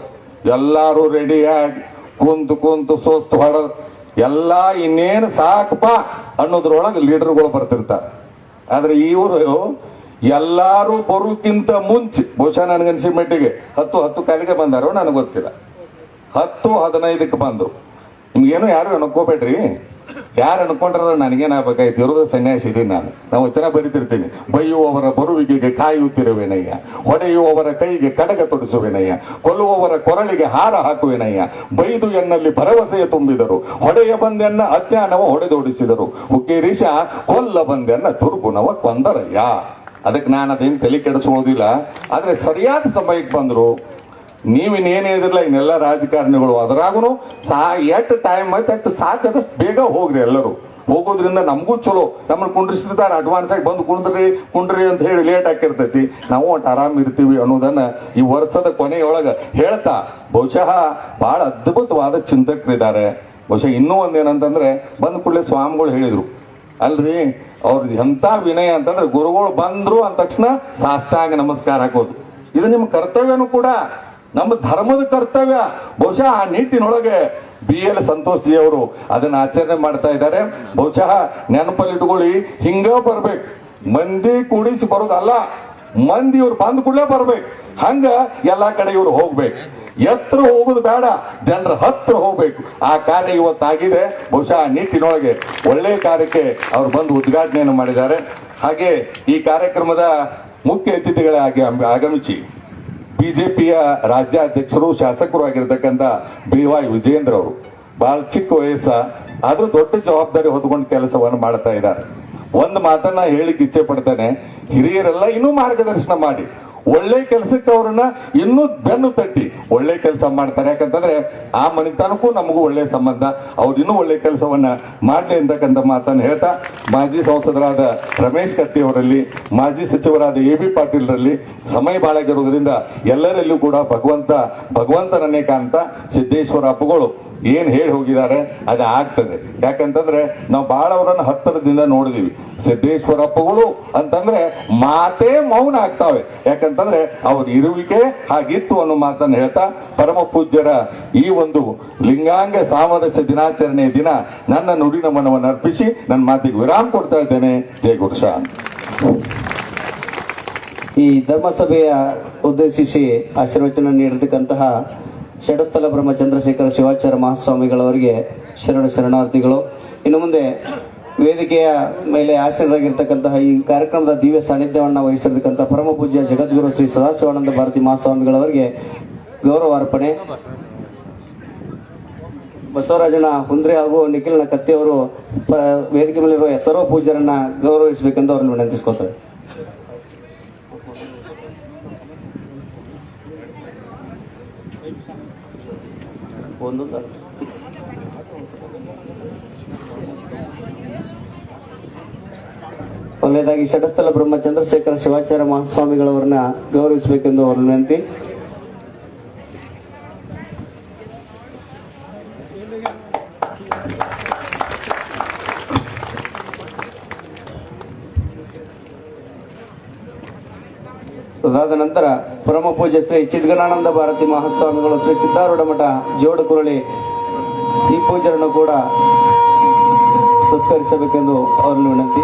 ಎಲ್ಲಾರು ರೆಡಿಯಾಗಿ ಕುಂತು ಸೋಸ್ತು ಹೊಡೆದು ಎಲ್ಲ ಇನ್ನೇನು ಸಾಕಪ್ಪ ಅನ್ನೋದ್ರೊಳಗೆ ಲೀಡರ್ಗಳು ಬರ್ತಿರ್ತಾರೆ. ಆದ್ರೆ ಇವರು ಎಲ್ಲಾರು ಬರೋಕ್ಕಿಂತ ಮುಂಚೆ, ಬಹುಶಃ ನನಗನ್ಸಿದ ಮಟ್ಟಿಗೆ 10 ಕಾಲಿಗೆ ಬಂದಾರೋ ನನಗೆ ಗೊತ್ತಿಲ್ಲ, 10-15ಕ್ಕೆ ಬಂದ್ರು. ನಿಮ್ಗೇನು ಯಾರು ಅನ್ಕೋಬೇಡ್ರಿ, ಯಾರು ಅನ್ಕೊಂಡ್ರ ನನಗೇನಾಗಬೇಕಾಯ್ತು? ಇರೋದು ಸನ್ಯಾಸಿ ಇದೀನಿ ನಾವು ವಚನ ಬರಿತಿರ್ತೀನಿ. ಬೈಯುವವರ ಬರುವಿಕೆಗೆ ಕಾಯುತ್ತಿರುವೆನಯ್ಯ, ಹೊಡೆಯುವವರ ಕೈಗೆ ಕಡಗ ತೊಡಿಸುವೆನಯ್ಯ, ಕೊಲ್ಲುವವರ ಕೊರಳಿಗೆ ಹಾರ ಹಾಕುವೆನಯ್ಯ. ಬೈದು ಎನ್ನಲ್ಲಿ ಭರವಸೆಯ ತುಂಬಿದರು, ಹೊಡೆಯ ಬಂದೆನ್ನ ಅಜ್ಞಾನವ ಹೊಡೆದೋಡಿಸಿದರು. ಹುಕ್ಕೇರೀಶ ಕೊಲ್ಲ ಬಂದೆನ್ನ ದುರ್ಗುಣವ ಕೊಂದರಯ್ಯ. ಅದಕ್ಕೆ ನಾನು ಅದೇನು ತಲೆ ಕೆಡಿಸೋದಿಲ್ಲ. ಆದ್ರೆ ಸರಿಯಾದ ಸಮಯಕ್ಕೆ ಬಂದ್ರು. ನೀವಿನ್ನೇನೇ ಇದ್ರಲ್ಲ ಇನ್ನೆಲ್ಲ ರಾಜಕಾರಣಿಗಳು, ಅದ್ರಾಗೂ ಎಷ್ಟು ಟೈಮ್ ಐತೆ ಅಷ್ಟು ಸಾಕದಷ್ಟು ಬೇಗ ಹೋಗ್ರಿ. ಎಲ್ಲರೂ ಹೋಗೋದ್ರಿಂದ ನಮಗೂ ಚಲೋ. ನಮ್ಮನ್ನು ಕುಂಡ್ರಿಸಿರ್ತಾರೆ, ಅಡ್ವಾನ್ಸ್ ಆಗಿ ಬಂದು ಕುಂಡ್ರಿ ಅಂತ ಹೇಳಿ ಲೇಟ್ ಆಗಿರ್ತೈತಿ. ನಾವು ಒಟ್ಟು ಆರಾಮ್ ಇರ್ತೀವಿ ಅನ್ನೋದನ್ನ ಈ ವರ್ಷದ ಕೊನೆಯೊಳಗ ಹೇಳ್ತಾ, ಬಹುಶಃ ಬಹಳ ಅದ್ಭುತವಾದ ಚಿಂತಕರಿದ್ದಾರೆ. ಬಹುಶಃ ಇನ್ನೂ ಒಂದೇನಂತಂದ್ರೆ, ಬಂದ ಕೂಡಲೇ ಸ್ವಾಮಿಗಳು ಹೇಳಿದ್ರು, ಅಲ್ರಿ ಅವ್ರದ್ದು ಎಂತ ವಿನಯ ಅಂತಂದ್ರೆ, ಗುರುಗಳು ಬಂದ್ರು ಅಂದ ತಕ್ಷಣ ಸಾಷ್ಟಾಂಗ ನಮಸ್ಕಾರ ಹಾಕೋದು. ಇದು ನಿಮ್ಮ ಕರ್ತವ್ಯನೂ ಕೂಡ. ನಮ್ಮ ಧರ್ಮದ ಕರ್ತವ್ಯ. ಬಹುಶಃ ಆ ನಿಟ್ಟಿನೊಳಗೆ BL ಸಂತೋಷ್ ಜಿ ಅವರು ಅದನ್ನ ಆಚರಣೆ ಮಾಡ್ತಾ ಇದ್ದಾರೆ. ಬಹುಶಃ ನೆನಪಲ್ಲಿಟ್ಕೊಳ್ಳಿ, ಹಿಂಗ ಬರ್ಬೇಕು, ಮಂದಿ ಕೂಡಿಸಿ ಬರೋದಲ್ಲ, ಮಂದಿ ಇವ್ರು ಬಂದ್ ಕೂಡಲೇ ಬರ್ಬೇಕು. ಹಂಗ ಎಲ್ಲಾ ಕಡೆ ಇವ್ರು ಹೋಗ್ಬೇಕು. ಎತ್ತರ ಹೋಗುದು ಬೇಡ, ಜನರ ಹತ್ರ ಹೋಗ್ಬೇಕು. ಆ ಕಾರ್ಯ ಇವತ್ತಾಗಿದೆ. ಬಹುಶಃ ಆ ನಿಟ್ಟಿನೊಳಗೆ ಒಳ್ಳೆಯ ಕಾರ್ಯಕ್ಕೆ ಅವ್ರು ಬಂದು ಉದ್ಘಾಟನೆಯನ್ನು ಮಾಡಿದ್ದಾರೆ. ಹಾಗೆ ಈ ಕಾರ್ಯಕ್ರಮದ ಮುಖ್ಯ ಅತಿಥಿಗಳಾಗಿ ಆಗಮಿಸಿ ಬಿಜೆಪಿಯ ರಾಜ್ಯಾಧ್ಯಕ್ಷರು ಶಾಸಕರು ಆಗಿರ್ತಕ್ಕಂಥ BY ವಿಜೇಂದ್ರ ಅವರು ಬಹಳ ಚಿಕ್ಕ ವಯಸ್ಸ ಆದ್ರೂ ದೊಡ್ಡ ಜವಾಬ್ದಾರಿ ಹೊತ್ಕೊಂಡು ಕೆಲಸವನ್ನು ಮಾಡ್ತಾ ಇದ್ದಾರೆ. ಒಂದು ಮಾತನ್ನ ಹೇಳಿಕ್ ಇಚ್ಛೆ ಪಡ್ತೇನೆ, ಹಿರಿಯರೆಲ್ಲ ಇನ್ನೂ ಮಾರ್ಗದರ್ಶನ ಮಾಡಿ, ಒಳ್ಳೆ ಕೆಲಸಕ್ಕೆ ಅವ್ರನ್ನ ಇನ್ನೂ ಬೆನ್ನು ತಟ್ಟಿ ಒಳ್ಳೆ ಕೆಲಸ ಮಾಡ್ತಾರೆ. ಯಾಕಂತಂದ್ರೆ ಆ ಮನಿತನಕ್ಕೂ ನಮಗೂ ಒಳ್ಳೆ ಸಂಬಂಧ, ಅವ್ರು ಇನ್ನೂ ಒಳ್ಳೆ ಕೆಲಸವನ್ನ ಮಾಡ್ಲಿ ಅಂತಕ್ಕಂಥ ಮಾತನ್ನು ಹೇಳ್ತಾ, ಮಾಜಿ ಸಂಸದರಾದ ರಮೇಶ್ ಕತ್ತಿ ಅವರಲ್ಲಿ, ಮಾಜಿ ಸಚಿವರಾದ AB ಪಾಟೀಲ್ರಲ್ಲಿ ಸಮಯ ಬಾಳಾಗಿರುವುದರಿಂದ ಎಲ್ಲರಲ್ಲೂ ಕೂಡ ಭಗವಂತನನ್ನೇ ಕಾಣ್ತ ಸಿದ್ದೇಶ್ವರ ಅಪ್ಪಗಳು ಏನ್ ಹೇಳಿ ಹೋಗಿದ್ದಾರೆ ಅದು ಆಗ್ತದೆ. ಯಾಕಂತಂದ್ರೆ ನಾವು ಬಹಳ ಅವರನ್ನು ಹತ್ತಿರದಿಂದ ನೋಡಿದೀವಿ. ಸಿದ್ದೇಶ್ವರಪ್ಪಗಳು ಅಂತಂದ್ರೆ ಮಾತೇ ಮೌನ ಆಗ್ತಾವೆ. ಯಾಕಂತಂದ್ರೆ ಅವ್ರ ಇರುವಿಕೆ ಹಾಗಿತ್ತು ಅನ್ನೋ ಮಾತನ್ನು ಹೇಳ್ತಾ, ಪರಮ ಪೂಜ್ಯರ ಈ ಒಂದು ಲಿಂಗಾಂಗ ಸಾಮರಸ್ಯ ದಿನಾಚರಣೆಯ ದಿನ ನನ್ನ ನುಡಿ ನಮನವನ್ನು ಅರ್ಪಿಸಿ ನನ್ನ ಮಾತಿಗೆ ವಿರಾಮ ಕೊಡ್ತಾ ಇದ್ದೇನೆ. ಜೈ ಗುರುಶಾ. ಈ ಧರ್ಮಸಭೆಯ ಉದ್ದೇಶಿಸಿ ಆಶೀರ್ವಚನ ನೀಡಿರ್ತಕ್ಕಂತಹ ಷಡಸ್ಥಲ ಬ್ರಹ್ಮ ಚಂದ್ರಶೇಖರ ಶಿವಾಚಾರ್ಯ ಮಹಾಸ್ವಾಮಿಗಳವರಿಗೆ ಶರಣಾರ್ಥಿಗಳು. ಇನ್ನು ಮುಂದೆ ವೇದಿಕೆಯ ಮೇಲೆ ಆಸೀನರಾಗಿರ್ತಕ್ಕಂತಹ ಈ ಕಾರ್ಯಕ್ರಮದ ದಿವ್ಯ ಸಾನ್ನಿಧ್ಯವನ್ನು ವಹಿಸಿರ್ತಕ್ಕಂಥ ಪರಮ ಪೂಜ್ಯ ಜಗದ್ಗುರು ಶ್ರೀ ಸದಾಶಿವಾನಂದ ಭಾರತಿ ಮಹಾಸ್ವಾಮಿಗಳವರಿಗೆ ಗೌರವಾರ್ಪಣೆ. ಬಸವರಾಜನ ಹುಂದ್ರೆ ಹಾಗೂ ನಿಖಿಲನ ಕತ್ತಿಯವರು ವೇದಿಕೆ ಮೇಲಿರುವ ಸರ್ವ ಪೂಜ್ಯರನ್ನ ಗೌರವಿಸಬೇಕೆಂದು ಅವರಲ್ಲಿ ವಿನಂತಿಸಿಕೊಳ್ತಾರೆ. ಒಳ್ಳೆಯದಾಗಿ ಷಡಸ್ಥಲ ಬ್ರಹ್ಮ ಚಂದ್ರಶೇಖರ ಶಿವಾಚಾರ್ಯ ಮಹಾಸ್ವಾಮಿಗಳವರನ್ನ ಗೌರವಿಸಬೇಕೆಂದು ಅವರ ವಿನಂತಿ. ಅದಾದ ನಂತರ ಪರಮ ಪೂಜ್ಯ ಶ್ರೀ ಚಿದ್ಗಣಾನಂದ ಭಾರತಿ ಮಹಾಸ್ವಾಮಿಗಳು ಶ್ರೀ ಸಿದ್ದಾರೂಢ ಮಠ ಜೋಡುಕುರಳಿ ಈ ಪೂಜೆಯನ್ನು ಕೂಡ ಸತ್ಕರಿಸಬೇಕೆಂದು ಅವರಲ್ಲಿ ವಿನಂತಿ.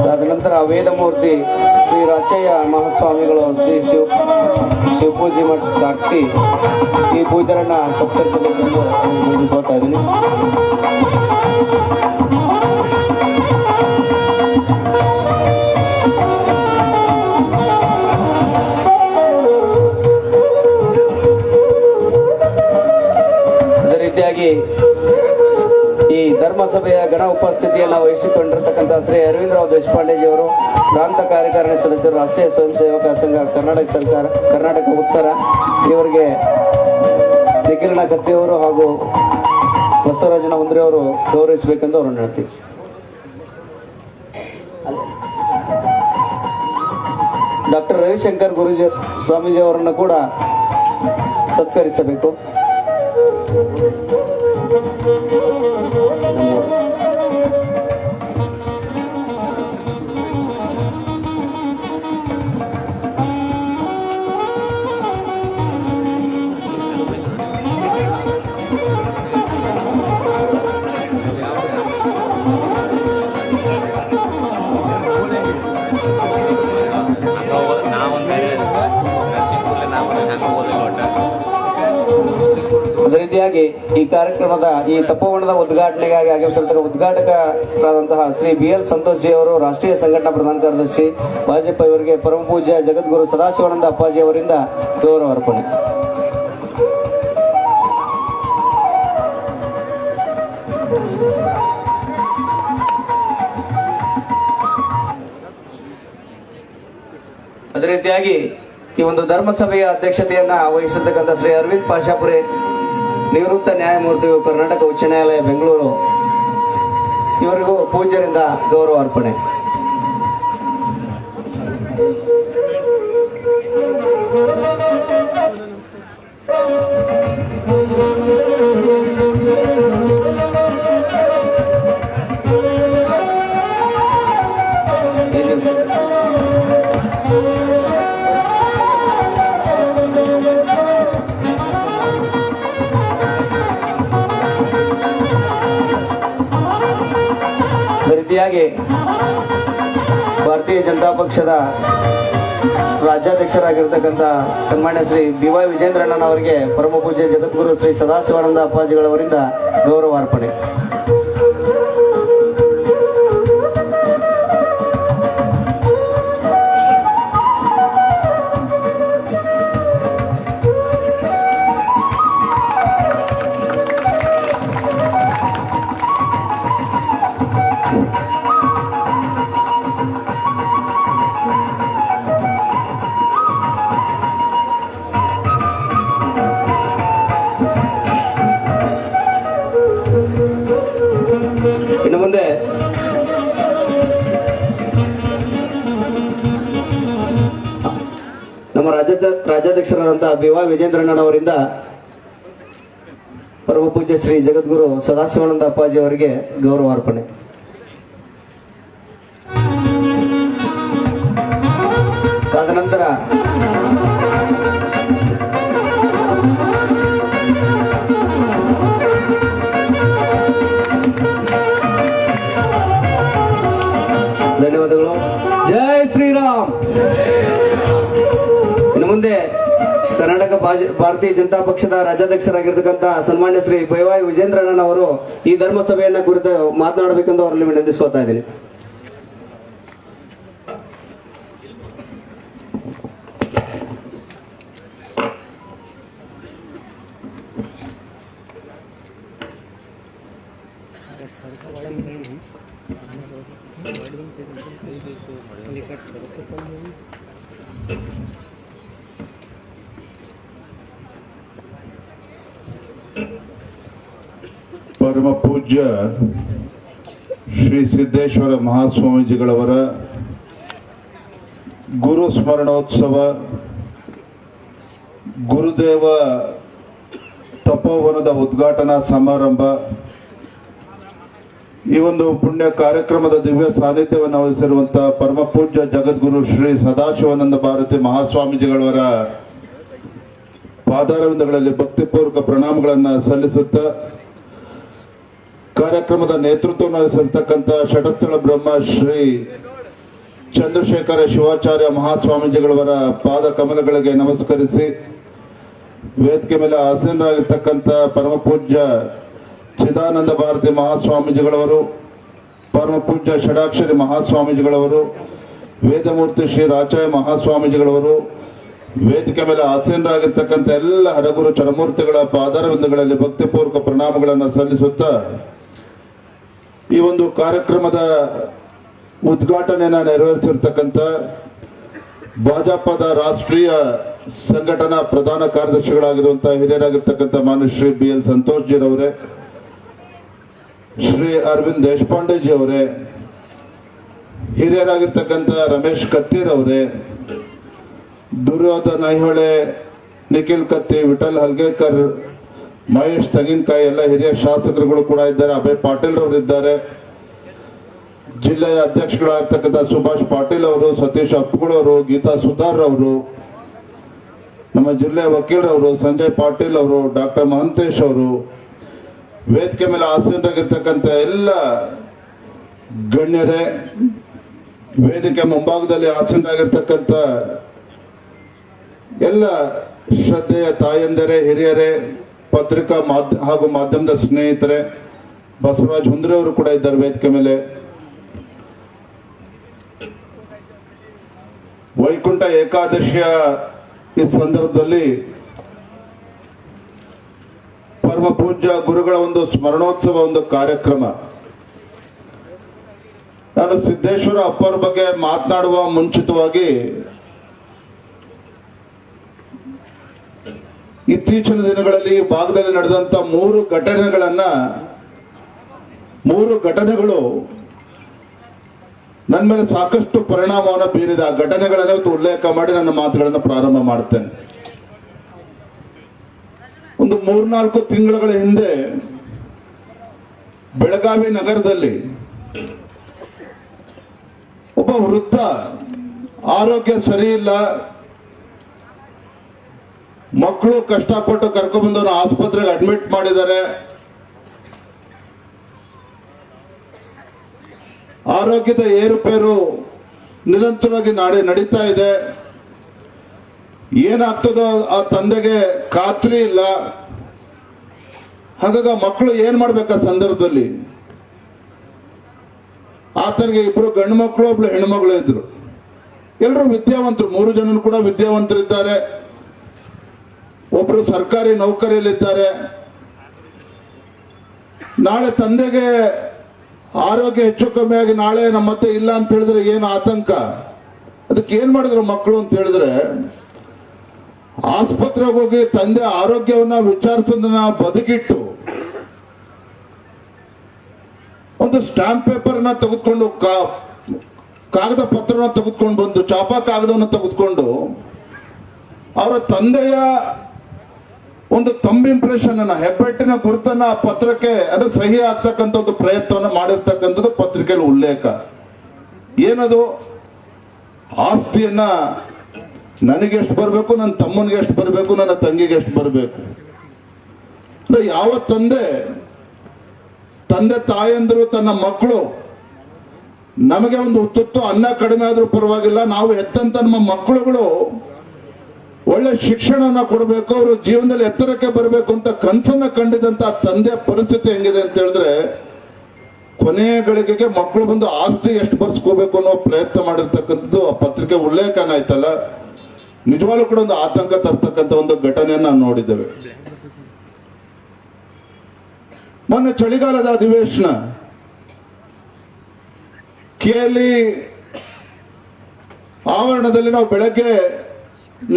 ಅದಾದ ವೇದಮೂರ್ತಿ ಶ್ರೀ ರಾಚಯ್ಯ ಮಹಾಸ್ವಾಮಿಗಳು ಶ್ರೀ ಶಿವಪೂಜೆ ಮಠ ಭಕ್ತಿ ಈ ಪೂಜೆಯನ್ನ ಸತ್ಕರಿಸಬೇಕೆಂದು ಮುಂದುವರಿತಾ ಇದ್ದೀನಿ. ಅದೇ ರೀತಿಯಾಗಿ ಈ ಧರ್ಮಸಭೆಯ ಗಣ ಉಪಸ್ಥಿತಿಯನ್ನು ವಹಿಸಿಕೊಂಡಿರತಕ್ಕಂಥ ಶ್ರೀ ಅರವಿಂದರಾವ್ ದೇಶಪಾಂಡೆಜಿಯವರು, ಪ್ರಾಂತ ಕಾರ್ಯಕಾರಿಣಿ ಸದಸ್ಯರು, ರಾಷ್ಟ್ರೀಯ ಸ್ವಯಂ ಸೇವಕ ಸಂಘ ಕರ್ನಾಟಕ ಸರ್ಕಾರ ಕರ್ನಾಟಕ ಉತ್ತರ, ಇವರಿಗೆ ನಿಖಿಲನ ಕತ್ತಿಯವರು ಹಾಗೂ ಬಸವರಾಜನ ಹುಂದ್ರೆ ಅವರು ಗೌರವಿಸಬೇಕೆಂದು ಅವರು ಹೇಳ್ತೀವಿ. ಡಾಕ್ಟರ್ ರವಿಶಂಕರ್ ಗುರುಜಿ ಸ್ವಾಮೀಜಿ ಅವರನ್ನು ಕೂಡ ಸತ್ಕರಿಸಬೇಕು. ಅದೇ ರೀತಿಯಾಗಿ ಈ ಕಾರ್ಯಕ್ರಮದ ಈ ತಪೋವನದ ಉದ್ಘಾಟನೆಗಾಗಿ ಆಗಮಿಸಿರ್ತಕ್ಕ ಉದ್ಘಾಟಕರಾದಂತಹ ಶ್ರೀ BL ಸಂತೋಷ್ ಜಿ ಅವರು, ರಾಷ್ಟ್ರೀಯ ಸಂಘಟನಾ ಪ್ರಧಾನ ಕಾರ್ಯದರ್ಶಿ ವಾಜಪೇಯಿ ಅವರಿಗೆ ಪರಮ ಪೂಜ್ಯ ಜಗದ್ಗುರು ಸದಾಶಿವಾನಂದ ಅಪ್ಪಾಜಿ ಅವರಿಂದ ಗೌರವ ಅರ್ಪಣೆ. ಅದೇ ರೀತಿಯಾಗಿ ಈ ಒಂದು ಧರ್ಮಸಭೆಯ ಅಧ್ಯಕ್ಷತೆಯನ್ನ ವಹಿಸಿರ್ತಕ್ಕಂಥ ಶ್ರೀ ಅರವಿಂದ್ ಪಾಶಾಪುರೆ, ನಿವೃತ್ತ ನ್ಯಾಯಮೂರ್ತಿಗಳು, ಕರ್ನಾಟಕ ಉಚ್ಚ ನ್ಯಾಯಾಲಯ ಬೆಂಗಳೂರು, ಇವರಿಗೂ ಪೂಜ್ಯರಿಂದ ಗೌರವ ಅರ್ಪಣೆ. ಅದೇ ರೀತಿಯಾಗಿ ಭಾರತೀಯ ಜನತಾ ಪಕ್ಷದ ರಾಜ್ಯಾಧ್ಯಕ್ಷರಾಗಿರ್ತಕ್ಕಂಥ ಸನ್ಮಾನ್ಯ ಶ್ರೀ BY ವಿಜೇಂದ್ರಣ್ಣನವರಿಗೆ ಪರಮ ಪೂಜ್ಯ ಜಗದ್ಗುರು ಶ್ರೀ ಸದಾಶಿವಾನಂದ ಅಪ್ಪಾಜಿಗಳವರಿಂದ ಗೌರವಾರ್ಪಣೆ. ಇನ್ನು ಮುಂದೆ ನಮ್ಮ ರಾಜ್ಯಾಧ್ಯಕ್ಷರಾದಂತಹ BY ವಿಜೇಂದ್ರಣ್ಣನವರಿಂದ ಪರಮ ಪೂಜ್ಯ ಶ್ರೀ ಜಗದ್ಗುರು ಸದಾಶಿವಾನಂದ ಅಪ್ಪಾಜಿ ಅವರಿಗೆ ಗೌರವಾರ್ಪಣೆ. ಆದ ನಂತರ ಧನ್ಯವಾದಗಳು. ಜೈ ಶ್ರೀರಾಮ್. ಇನ್ನು ಮುಂದೆ ಕರ್ನಾಟಕ ಭಾರತೀಯ ಜನತಾ ಪಕ್ಷದ ರಾಜ್ಯಾಧ್ಯಕ್ಷರಾಗಿರ್ತಕ್ಕಂಥ ಸನ್ಮಾನ್ಯ ಶ್ರೀ BY ವಿಜೇಂದ್ರಣ್ಣನವರು ಈ ಧರ್ಮಸಭೆಯನ್ನ ಕುರಿತು ಮಾತನಾಡಬೇಕೆಂದು ಅವರಲ್ಲಿ ವಿನಂತಿಸ್ಕೊತಾ ಇದ್ದೀನಿ. ಪರಮ ಪೂಜ್ಯ ಶ್ರೀ ಸಿದ್ದೇಶ್ವರ ಮಹಾಸ್ವಾಮೀಜಿಗಳವರ ಗುರು ಸ್ಮರಣೋತ್ಸವ ಗುರುದೇವ ತಪೋವನದ ಉದ್ಘಾಟನಾ ಸಮಾರಂಭ ಈ ಒಂದು ಪುಣ್ಯ ಕಾರ್ಯಕ್ರಮದ ದಿವ್ಯ ಸಾನ್ನಿಧ್ಯವನ್ನು ವಹಿಸಿರುವಂತಹ ಪರಮ ಪೂಜ್ಯ ಜಗದ್ಗುರು ಶ್ರೀ ಸದಾಶಿವಾನಂದ ಭಾರತಿ ಮಹಾಸ್ವಾಮೀಜಿಗಳವರ ಪಾದಾರವಿಂದಗಳಲ್ಲಿ ಭಕ್ತಿಪೂರ್ವಕ ಪ್ರಣಾಮಗಳನ್ನು ಸಲ್ಲಿಸುತ್ತಾ ಕಾರ್ಯಕ್ರಮದ ನೇತೃತ್ವವನ್ನು ವಹಿಸಿರ್ತಕ್ಕಂಥ ಷಟಸ್ಥಳ ಬ್ರಹ್ಮ ಶ್ರೀ ಚಂದ್ರಶೇಖರ ಶಿವಾಚಾರ್ಯ ಮಹಾಸ್ವಾಮೀಜಿಗಳವರ ಪಾದ ಕಮಲಗಳಿಗೆ ನಮಸ್ಕರಿಸಿ ವೇದಿಕೆ ಮೇಲೆ ಆಸೀನರಾಗಿರ್ತಕ್ಕಂಥ ಪರಮ ಪೂಜ್ಯ ಚಿದಾನಂದ ಭಾರತಿ ಮಹಾಸ್ವಾಮೀಜಿಗಳವರು, ಪರಮ ಪೂಜ್ಯ ಷಡಾಕ್ಷರಿ ಮಹಾಸ್ವಾಮೀಜಿಗಳವರು, ವೇದಮೂರ್ತಿ ಶ್ರೀ ರಾಚಾಯ ಮಹಾಸ್ವಾಮೀಜಿಗಳವರು, ವೇದಿಕೆ ಮೇಲೆ ಆಸೀನರಾಗಿರ್ತಕ್ಕಂಥ ಎಲ್ಲ ಹರಗುರು ಚರಮೂರ್ತಿಗಳ ಪಾದಾರವಿಂದಗಳಲ್ಲಿ ಭಕ್ತಿಪೂರ್ವಕ ಪ್ರಣಾಮಗಳನ್ನು ಸಲ್ಲಿಸುತ್ತಾ ಈ ಒಂದು ಕಾರ್ಯಕ್ರಮದ ಉದ್ಘಾಟನೆಯನ್ನು ನೆರವೇರಿಸಿರ್ತಕ್ಕಂಥ ಭಾಜಪದ ರಾಷ್ಟ್ರೀಯ ಸಂಘಟನಾ ಪ್ರಧಾನ ಕಾರ್ಯದರ್ಶಿಗಳಾಗಿರುವಂತಹ ಹಿರಿಯರಾಗಿರ್ತಕ್ಕಂಥ ಮಾನ್ಯ ಶ್ರೀ BL ಸಂತೋಷ್ ಜಿ ಅವರೇ, ಶ್ರೀ ಅರವಿಂದ್ ದೇಶಪಾಂಡೆ ಜಿ ಅವರೇ, ಹಿರಿಯರಾಗಿರ್ತಕ್ಕಂಥ ರಮೇಶ್ ಕತ್ತೀರ್ ಅವರೇ, ದುರ್ಯೋಧನ ಐಹೊಳೆ, ನಿಖಿಲ್ ಕತ್ತಿ, ವಿಠಲ್ ಹಲ್ಗೇಕರ್, ಮಹೇಶ್ ತೆಂಗಿನಕಾಯಿ ಎಲ್ಲ ಹಿರಿಯ ಶಾಸಕರುಗಳು ಕೂಡ ಇದ್ದಾರೆ. ಅಭಯ್ ಪಾಟೀಲ್ ಅವರು ಇದ್ದಾರೆ. ಜಿಲ್ಲೆಯ ಅಧ್ಯಕ್ಷಗಳಾಗಿರ್ತಕ್ಕಂಥ ಸುಭಾಷ್ ಪಾಟೀಲ್ ಅವರು, ಸತೀಶ್ ಅಪ್ಪಗಳವರು, ಗೀತಾ ಸುಧಾರ್ ಅವರು, ನಮ್ಮ ಜಿಲ್ಲೆಯ ವಕೀಲರವರು ಸಂಜಯ್ ಪಾಟೀಲ್ ಅವರು, ಡಾಕ್ಟರ್ ಮಹಂತೇಶ್ ಅವರು, ವೇದಿಕೆ ಮೇಲೆ ಆಸೀನರಾಗಿರ್ತಕ್ಕಂಥ ಎಲ್ಲ ಗಣ್ಯರೇ, ವೇದಿಕೆ ಮುಂಭಾಗದಲ್ಲಿ ಆಸೀನರಾಗಿರ್ತಕ್ಕಂಥ ಎಲ್ಲ ಶ್ರದ್ಧೆಯ ತಾಯಂದರೇ, ಹಿರಿಯರೇ, ಪತ್ರಿಕಾ ಹಾಗೂ ಮಾಧ್ಯಮದ ಸ್ನೇಹಿತರೆ, ಬಸವರಾಜ್ ಹುಂದ್ರೆ ಅವರು ಕೂಡ ಇದ್ದಾರೆ ವೇದಿಕೆ ಮೇಲೆ. ವೈಕುಂಠ ಏಕಾದಶಿಯ ಈ ಸಂದರ್ಭದಲ್ಲಿ ಪರಮ ಪೂಜ್ಯ ಗುರುಗಳ ಒಂದು ಸ್ಮರಣೋತ್ಸವ ಒಂದು ಕಾರ್ಯಕ್ರಮ. ನಾನು ಸಿದ್ದೇಶ್ವರ ಅಪ್ಪರ ಬಗ್ಗೆ ಮಾತನಾಡುವ ಮುಂಚಿತವಾಗಿ ಇತ್ತೀಚಿನ ದಿನಗಳಲ್ಲಿ ಈ ಭಾಗದಲ್ಲಿ ನಡೆದಂತ ಮೂರು ಘಟನೆಗಳು ನನ್ನ ಮೇಲೆ ಸಾಕಷ್ಟು ಪರಿಣಾಮವನ್ನು ಬೀರಿದ. ಆ ಘಟನೆಗಳನ್ನು ಉಲ್ಲೇಖ ಮಾಡಿ ನನ್ನ ಮಾತುಗಳನ್ನು ಪ್ರಾರಂಭ ಮಾಡ್ತೇನೆ. ಒಂದು 3-4 ತಿಂಗಳ ಹಿಂದೆ ಬೆಳಗಾವಿ ನಗರದಲ್ಲಿ ಒಬ್ಬ ವೃದ್ಧ ಆರೋಗ್ಯ ಸರಿ ಇಲ್ಲ, ಮಕ್ಕಳು ಕಷ್ಟಪಟ್ಟು ಕರ್ಕೊಂಡ್ಬಂದವ್ರನ್ನ ಆಸ್ಪತ್ರೆಗೆ ಅಡ್ಮಿಟ್ ಮಾಡಿದ್ದಾರೆ, ಆರೋಗ್ಯದ ಏರುಪೇರು ನಿರಂತರವಾಗಿ ನಡೀತಾ ಇದೆ. ಏನಾಗ್ತದೋ ಆ ತಂದೆಗೆ ಖಾತ್ರಿ ಇಲ್ಲ. ಹಾಗಾಗಿ ಮಕ್ಕಳು ಏನ್ ಮಾಡ್ಬೇಕು ಆ ಸಂದರ್ಭದಲ್ಲಿ? ಆತನಿಗೆ 2 ಗಂಡು ಮಕ್ಕಳು, 1 ಹೆಣ್ಮಗಳು ಇದ್ರು. ಎಲ್ಲರೂ ವಿದ್ಯಾವಂತರು, 3 ಜನರು ಕೂಡ ವಿದ್ಯಾವಂತರಿದ್ದಾರೆ. ಒಬ್ರು ಸರ್ಕಾರಿ ನೌಕರಿಯಲ್ಲಿದ್ದಾರೆ. ನಾಳೆ ತಂದೆಗೆ ಆರೋಗ್ಯ ಹೆಚ್ಚು ಕಮ್ಮಿ ಆಗಿ ನಾಳೆ ನಮ್ಮ ಮತ್ತೆ ಇಲ್ಲ ಅಂತ ಹೇಳಿದ್ರೆ ಏನು ಆತಂಕ. ಅದಕ್ಕೆ ಏನ್ ಮಾಡಿದ್ರು ಮಕ್ಕಳು ಅಂತ ಹೇಳಿದ್ರೆ, ಆಸ್ಪತ್ರೆಗೆ ಹೋಗಿ ತಂದೆ ಆರೋಗ್ಯವನ್ನ ವಿಚಾರಿಸೋದನ್ನ ಬದಿಗಿಟ್ಟು ಒಂದು ಸ್ಟಾಂಪ್ ಪೇಪರ್ನ ತೆಗೆದುಕೊಂಡು, ಕಾಗದ ಪತ್ರನ ತೆಗೆದುಕೊಂಡು ಬಂದು, ಚಾಪ ಕಾಗದವನ್ನು ತೆಗೆದುಕೊಂಡು ಅವರ ತಂದೆಯ ಒಂದು ತಂಬ್ ಇಂಪ್ರೆಷನ್ ಅನ್ನ, ಹೆಬ್ಬೆಟ್ಟಿನ ಗುರುತನ್ನ ಆ ಪತ್ರಕ್ಕೆ ಅಂದ್ರೆ ಸಹಿ ಆಗ್ತಕ್ಕಂಥ ಒಂದು ಪ್ರಯತ್ನವನ್ನು ಮಾಡಿರ್ತಕ್ಕಂಥದ್ದು ಪತ್ರಿಕೆಯಲ್ಲಿ ಉಲ್ಲೇಖ. ಏನದು? ಆಸ್ತಿಯನ್ನ ನನಗೆ ಎಷ್ಟು ಬರಬೇಕು, ನನ್ನ ತಮ್ಮನಿಗೆ ಎಷ್ಟು ಬರಬೇಕು, ನನ್ನ ತಂಗಿಗೆ ಎಷ್ಟು ಬರಬೇಕು. ಅಂದ್ರೆ ಯಾವ ತಂದೆ ತಾಯಂದ್ರು ತನ್ನ ಮಕ್ಕಳು ನಮಗೆ ಒಂದು ತುತ್ತು ಅನ್ನ ಕಡಿಮೆ ಆದ್ರೂ ಪರವಾಗಿಲ್ಲ, ನಾವು ಹೆತ್ತಂತ ನಮ್ಮ ಮಕ್ಕಳುಗಳು ಒಳ್ಳೆ ಶಿಕ್ಷಣನ ಕೊಡಬೇಕು, ಅವರು ಜೀವನದಲ್ಲಿ ಎತ್ತರಕ್ಕೆ ಬರಬೇಕು ಅಂತ ಕನಸನ್ನ ಕಂಡಿದಂತ ತಂದೆಯ ಪರಿಸ್ಥಿತಿ ಹೆಂಗಿದೆ ಅಂತ ಹೇಳಿದ್ರೆ, ಕೊನೆಯ ಗಳಿಗೆಗೆ ಮಕ್ಕಳು ಬಂದು ಆಸ್ತಿ ಎಷ್ಟು ಬರ್ಸ್ಕೋಬೇಕು ಅನ್ನೋ ಪ್ರಯತ್ನ ಮಾಡಿರ್ತಕ್ಕಂಥದ್ದು ಆ ಪತ್ರಿಕೆ ಉಲ್ಲೇಖನ ಆಯ್ತಲ್ಲ, ನಿಜವಾಗ್ಲೂ ಕೂಡ ಒಂದು ಆತಂಕ ತರ್ತಕ್ಕಂಥ ಒಂದು ಘಟನೆಯನ್ನ ನಾವು ನೋಡಿದ್ದೇವೆ. ಮೊನ್ನೆ ಚಳಿಗಾಲದ ಅಧಿವೇಶನ ಕೇಳಿ ಆವರಣದಲ್ಲಿ ನಾವು ಬೆಳಗ್ಗೆ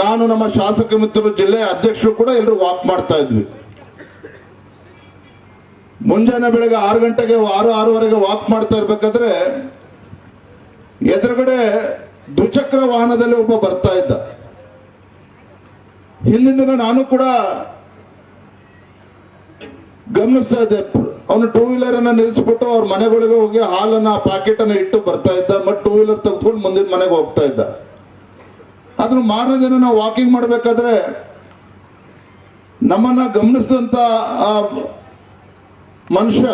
ನಾನು, ನಮ್ಮ ಶಾಸಕ ಮಿತ್ರರು, ಜಿಲ್ಲೆಯ ಅಧ್ಯಕ್ಷರು ಕೂಡ ಎಲ್ಲರೂ ವಾಕ್ ಮಾಡ್ತಾ ಇದ್ವಿ. ಮುಂಜಾನೆ ಬೆಳಗ್ಗೆ 6 ಗಂಟೆಗೆ 6:30 ವಾಕ್ ಮಾಡ್ತಾ ಇರ್ಬೇಕಾದ್ರೆ ಎದುರುಗಡೆ ದ್ವಿಚಕ್ರ ವಾಹನದಲ್ಲಿ ಒಬ್ಬ ಬರ್ತಾ ಇದ್ದ. ಹಿಂದಿನ ದಿನ ನಾನು ಕೂಡ ಗಮನಿಸ್ತಾ ಇದ್ದೆ. ಅವನು 2 ವೀಲರ್ ಅನ್ನ ನಿಲ್ಲಿಸ್ಬಿಟ್ಟು ಅವ್ರ ಮನೆಗಳಿಗೆ ಹೋಗಿ ಹಾಲನ್ನ ಪ್ಯಾಕೆಟ್ ಅನ್ನ ಇಟ್ಟು ಬರ್ತಾ ಇದ್ದ. ಮತ್ತೆ 2 ವೀಲರ್ ತೆಗೆದುಕೊಂಡು ಮುಂದಿನ ಮನೆಗೆ ಹೋಗ್ತಾ ಇದ್ದ. ಆದ್ರೂ ಮಾರನೇ ದಿನ ನಾವು ವಾಕಿಂಗ್ ಮಾಡ್ಬೇಕಾದ್ರೆ ನಮ್ಮನ್ನ ಗಮನಿಸಿದಂತ ಆ ಮನುಷ್ಯ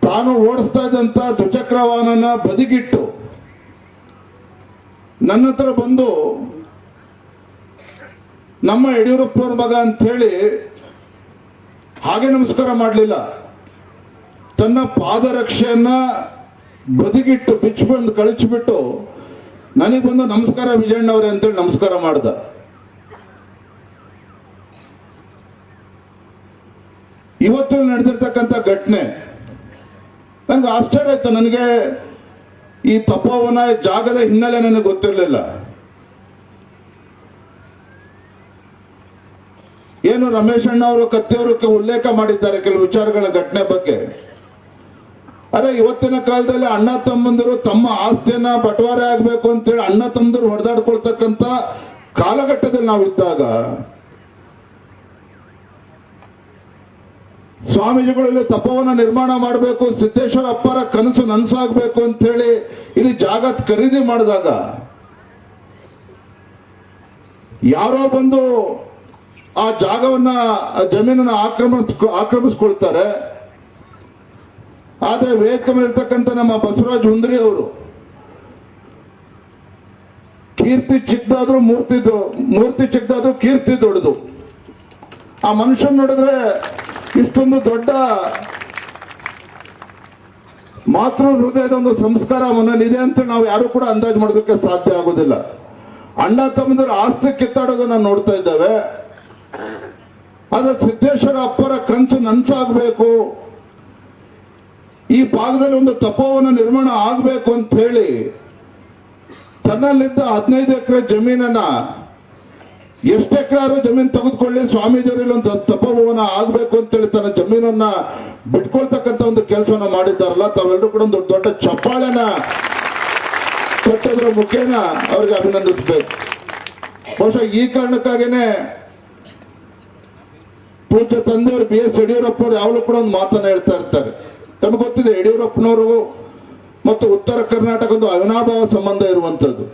ತಾನು ಓಡಿಸ್ತಾ ಇದ್ದಂತ ದ್ವಿಚಕ್ರ ವಾಹನ ಬದಿಗಿಟ್ಟು ನನ್ನ ಹತ್ರ ಬಂದು, ನಮ್ಮ ಯಡಿಯೂರಪ್ಪನವ್ರ ಮಗ ಅಂತ ಹೇಳಿ ಹಾಗೆ ನಮಸ್ಕಾರ ಮಾಡಲಿಲ್ಲ, ತನ್ನ ಪಾದರಕ್ಷೆಯನ್ನ ಬದಿಗಿಟ್ಟು ಬಿಚ್ಚು ಬಂದು ಕಳಿಸಿಬಿಟ್ಟು ನನಗೆ ಬಂದು ನಮಸ್ಕಾರ ವಿಜಯಣ್ಣವ್ರೆ ಅಂತೇಳಿ ನಮಸ್ಕಾರ ಮಾಡ್ದ. ಇವತ್ತು ನಡೆದಿರ್ತಕ್ಕಂಥ ಘಟನೆ ನಂಗೆ ಆಶ್ಚರ್ಯ ಆಯ್ತು. ನನಗೆ ಈ ತಪೋವನ ಜಾಗದ ಹಿನ್ನೆಲೆ ನನಗೆ ಗೊತ್ತಿರಲಿಲ್ಲ. ಏನು ರಮೇಶ್ ಅಣ್ಣ ಅವರು, ಕತ್ತಿಯವರು ಉಲ್ಲೇಖ ಮಾಡಿದ್ದಾರೆ ಕೆಲವು ವಿಚಾರಗಳ ಘಟನೆ ಬಗ್ಗೆ. ಅರೆ, ಇವತ್ತಿನ ಕಾಲದಲ್ಲಿ ಅಣ್ಣ ತಮ್ಮಂದಿರು ತಮ್ಮ ಆಸ್ತಿಯನ್ನ ಬಟವಾರೆ ಆಗ್ಬೇಕು ಅಂತೇಳಿ ಅಣ್ಣ ತಮ್ಮಂದಿರು ಹೊಡೆದಾಡ್ಕೊಳ್ತಕ್ಕಂಥ ಕಾಲಘಟ್ಟದಲ್ಲಿ ನಾವಿದ್ದಾಗ ಸ್ವಾಮೀಜಿಗಳಲ್ಲಿ ತಪೋವನ ನಿರ್ಮಾಣ ಮಾಡಬೇಕು, ಸಿದ್ದೇಶ್ವರ ಅಪ್ಪರ ಕನಸು ನನಸಾಗಬೇಕು ಅಂತ ಹೇಳಿ ಇಲ್ಲಿ ಜಾಗ ಖರೀದಿ ಮಾಡಿದಾಗ ಯಾರೋ ಬಂದು ಆ ಜಾಗವನ್ನ, ಜಮೀನನ್ನ ಆಕ್ರಮಿಸ್ಕೊಳ್ತಾರೆ. ಆದ್ರೆ ವೇದಿಕೆ ಇರ್ತಕ್ಕಂಥ ನಮ್ಮ ಬಸವರಾಜ್ ಹುಂದ್ರಿ ಅವರು ಕೀರ್ತಿ ಚಿಕ್ಕದಾದ್ರೂ ಮೂರ್ತಿ ಚಿಕ್ಕದಾದ್ರೂ ಕೀರ್ತಿ ದೊಡ್ಡದು. ಆ ಮನುಷ್ಯನ್ ನೋಡಿದ್ರೆ ಇಷ್ಟೊಂದು ದೊಡ್ಡ ಮಾತೃ ಹೃದಯದ ಒಂದು ಸಂಸ್ಕಾರ ಅವನಲ್ಲಿ ಇದೆ ಅಂತ ನಾವು ಯಾರು ಕೂಡ ಅಂದಾಜು ಮಾಡೋದಕ್ಕೆ ಸಾಧ್ಯ ಆಗೋದಿಲ್ಲ. ಅಣ್ಣ ತಮ್ಮಂದಿರ ಆಸ್ತಿ ಕಿತ್ತಾಡೋದನ್ನ ನೋಡ್ತಾ ಇದ್ದೇವೆ. ಆದ್ರೆ ಸಿದ್ದೇಶ್ವರ ಅಪ್ಪರ ಕನಸು ನನಸಾಗಬೇಕು, ಈ ಭಾಗದಲ್ಲಿ ಒಂದು ತಪೋವನ ನಿರ್ಮಾಣ ಆಗಬೇಕು ಅಂತ ಹೇಳಿ ತನ್ನಲ್ಲಿದ್ದ 15 ಎಕರೆ ಜಮೀನನ್ನ, ಎಷ್ಟು ಎಕರೆ ಜಮೀನು ತೆಗೆದುಕೊಳ್ಳಿ, ಸ್ವಾಮೀಜಿಯವರಲ್ಲಿ ಒಂದು ತಪೋವನ ಆಗಬೇಕು ಅಂತೇಳಿ ತನ್ನ ಜಮೀನನ್ನ ಬಿಟ್ಕೊಳ್ತಕ್ಕಂಥ ಒಂದು ಕೆಲಸವನ್ನ ಮಾಡಿದ್ದಾರಲ್ಲ, ತಾವೆಲ್ಲರೂ ಕೂಡ ಒಂದು ದೊಡ್ಡ ಚಪ್ಪಾಳೆನ ಕೊಟ್ಟದ್ರ ಮುಖೇನ ಅವ್ರಿಗೆ ಅಭಿನಂದಿಸಬೇಕು. ಬಹುಶಃ ಈ ಕಾರಣಕ್ಕಾಗೇನೆ ಪೂಜ್ಯ ತಂದೆಯವರು BS ಯಡಿಯೂರಪ್ಪನವರು ಯಾವಾಗಲೂ ಕೂಡ ಒಂದು ಮಾತನ್ನ ಹೇಳ್ತಾ ಇರ್ತಾರೆ. ತಮಗೆ ಗೊತ್ತಿದೆ, ಯಡಿಯೂರಪ್ಪನವರು ಮತ್ತು ಉತ್ತರ ಕರ್ನಾಟಕದ ಅವಿನಾಭಾವ ಸಂಬಂಧ ಇರುವಂತದ್ದು.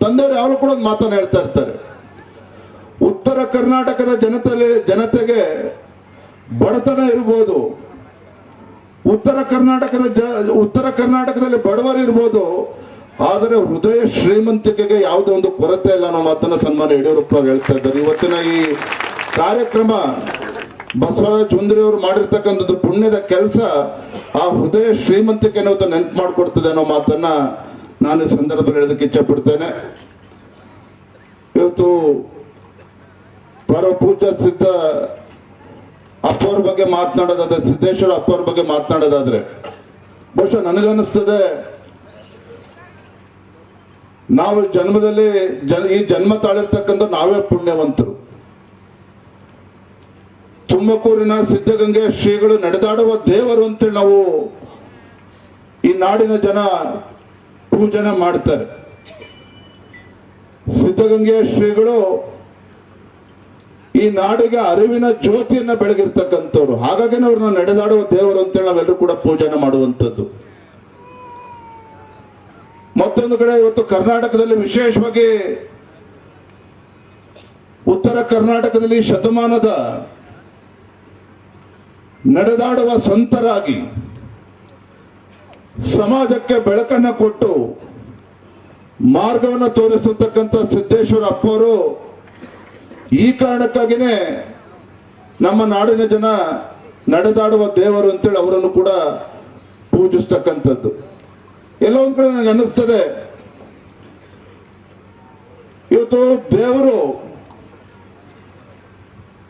ತಂದೆಯವರು ಯಾವಾಗಲೂ ಕೂಡ ಒಂದು ಮಾತನ್ನು ಹೇಳ್ತಾ ಇರ್ತಾರೆ, ಉತ್ತರ ಕರ್ನಾಟಕದ ಜನತೆಗೆ ಬಡತನ ಇರ್ಬೋದು, ಉತ್ತರ ಕರ್ನಾಟಕದಲ್ಲಿ ಬಡವರು ಇರ್ಬೋದು, ಆದರೆ ಹೃದಯ ಶ್ರೀಮಂತಿಕೆಗೆ ಯಾವುದೇ ಒಂದು ಕೊರತೆ ಇಲ್ಲ ಅನ್ನೋ ಮಾತನ್ನ ಸನ್ಮಾನ್ಯ ಯಡಿಯೂರಪ್ಪ ಅವರು ಹೇಳ್ತಾ ಇದ್ದಾರೆ. ಇವತ್ತಿನ ಈ ಕಾರ್ಯಕ್ರಮ ಬಸವರಾಜ ಚುಂದ್ರಿ ಅವರು ಮಾಡಿರ್ತಕ್ಕಂಥದ್ದು ಪುಣ್ಯದ ಕೆಲಸ ಆ ಹೃದಯ ಶ್ರೀಮಂತಿಕೆ ನೆನಪು ಮಾಡಿಕೊಡ್ತದೆ ಅನ್ನೋ ಮಾತನ್ನ ನಾನು ಈ ಸಂದರ್ಭದಲ್ಲಿ ಹೇಳೋದಕ್ಕೆ ಇಚ್ಛೆ ಪಡ್ತೇನೆ. ಇವತ್ತು ಪರಮ ಪೂಜ್ಯ ಸಿದ್ಧ ಅಪ್ಪವ್ರ ಬಗ್ಗೆ ಮಾತನಾಡೋದಾದ್ರೆ, ಸಿದ್ದೇಶ್ವರ ಅಪ್ಪವ್ರ ಬಗ್ಗೆ ಮಾತನಾಡೋದಾದ್ರೆ, ಬಹುಶಃ ನನಗನ್ನಿಸ್ತದೆ ನಾವು ಜನ್ಮದಲ್ಲಿ ಈ ಜನ್ಮ ತಾಳಿರ್ತಕ್ಕಂಥ ನಾವೇ ಪುಣ್ಯವಂತರು. ತುಮಕೂರಿನ ಸಿದ್ಧಗಂಗೆ ಶ್ರೀಗಳು ನಡೆದಾಡುವ ದೇವರು ಅಂತೇಳಿ ನಾವು ಈ ನಾಡಿನ ಜನ ಪೂಜನೆ ಮಾಡ್ತಾರೆ. ಸಿದ್ಧಗಂಗೆ ಶ್ರೀಗಳು ಈ ನಾಡಿಗೆ ಅರಿವಿನ ಜ್ಯೋತಿಯನ್ನ ಬೆಳಗಿರ್ತಕ್ಕಂಥವ್ರು. ಹಾಗಾಗಿ ಅವ್ರನ್ನ ನಡೆದಾಡುವ ದೇವರು ಅಂತೇಳಿ ನಾವೆಲ್ಲರೂ ಕೂಡ ಪೂಜನೆ ಮಾಡುವಂಥದ್ದು. ಮತ್ತೊಂದು ಕಡೆ ಇವತ್ತು ಕರ್ನಾಟಕದಲ್ಲಿ ವಿಶೇಷವಾಗಿ ಉತ್ತರ ಕರ್ನಾಟಕದಲ್ಲಿ ಶತಮಾನದ ನಡೆದಾಡುವ ಸಂತರಾಗಿ ಸಮಾಜಕ್ಕೆ ಬೆಳಕನ್ನು ಕೊಟ್ಟು ಮಾರ್ಗವನ್ನು ತೋರಿಸತಕ್ಕಂಥ ಸಿದ್ದೇಶ್ವರ ಅಪ್ಪವರು ಈ ಕಾರಣಕ್ಕಾಗಿನೇ ನಮ್ಮ ನಾಡಿನ ಜನ ನಡೆದಾಡುವ ದೇವರು ಅಂತೇಳಿ ಅವರನ್ನು ಕೂಡ ಪೂಜಿಸ್ತಕ್ಕಂಥದ್ದು. ಎಲ್ಲ ಒಂದ್ ಕಡೆ ನನಗೆ ಅನ್ನಿಸ್ತದೆ, ಇವತ್ತು ದೇವರು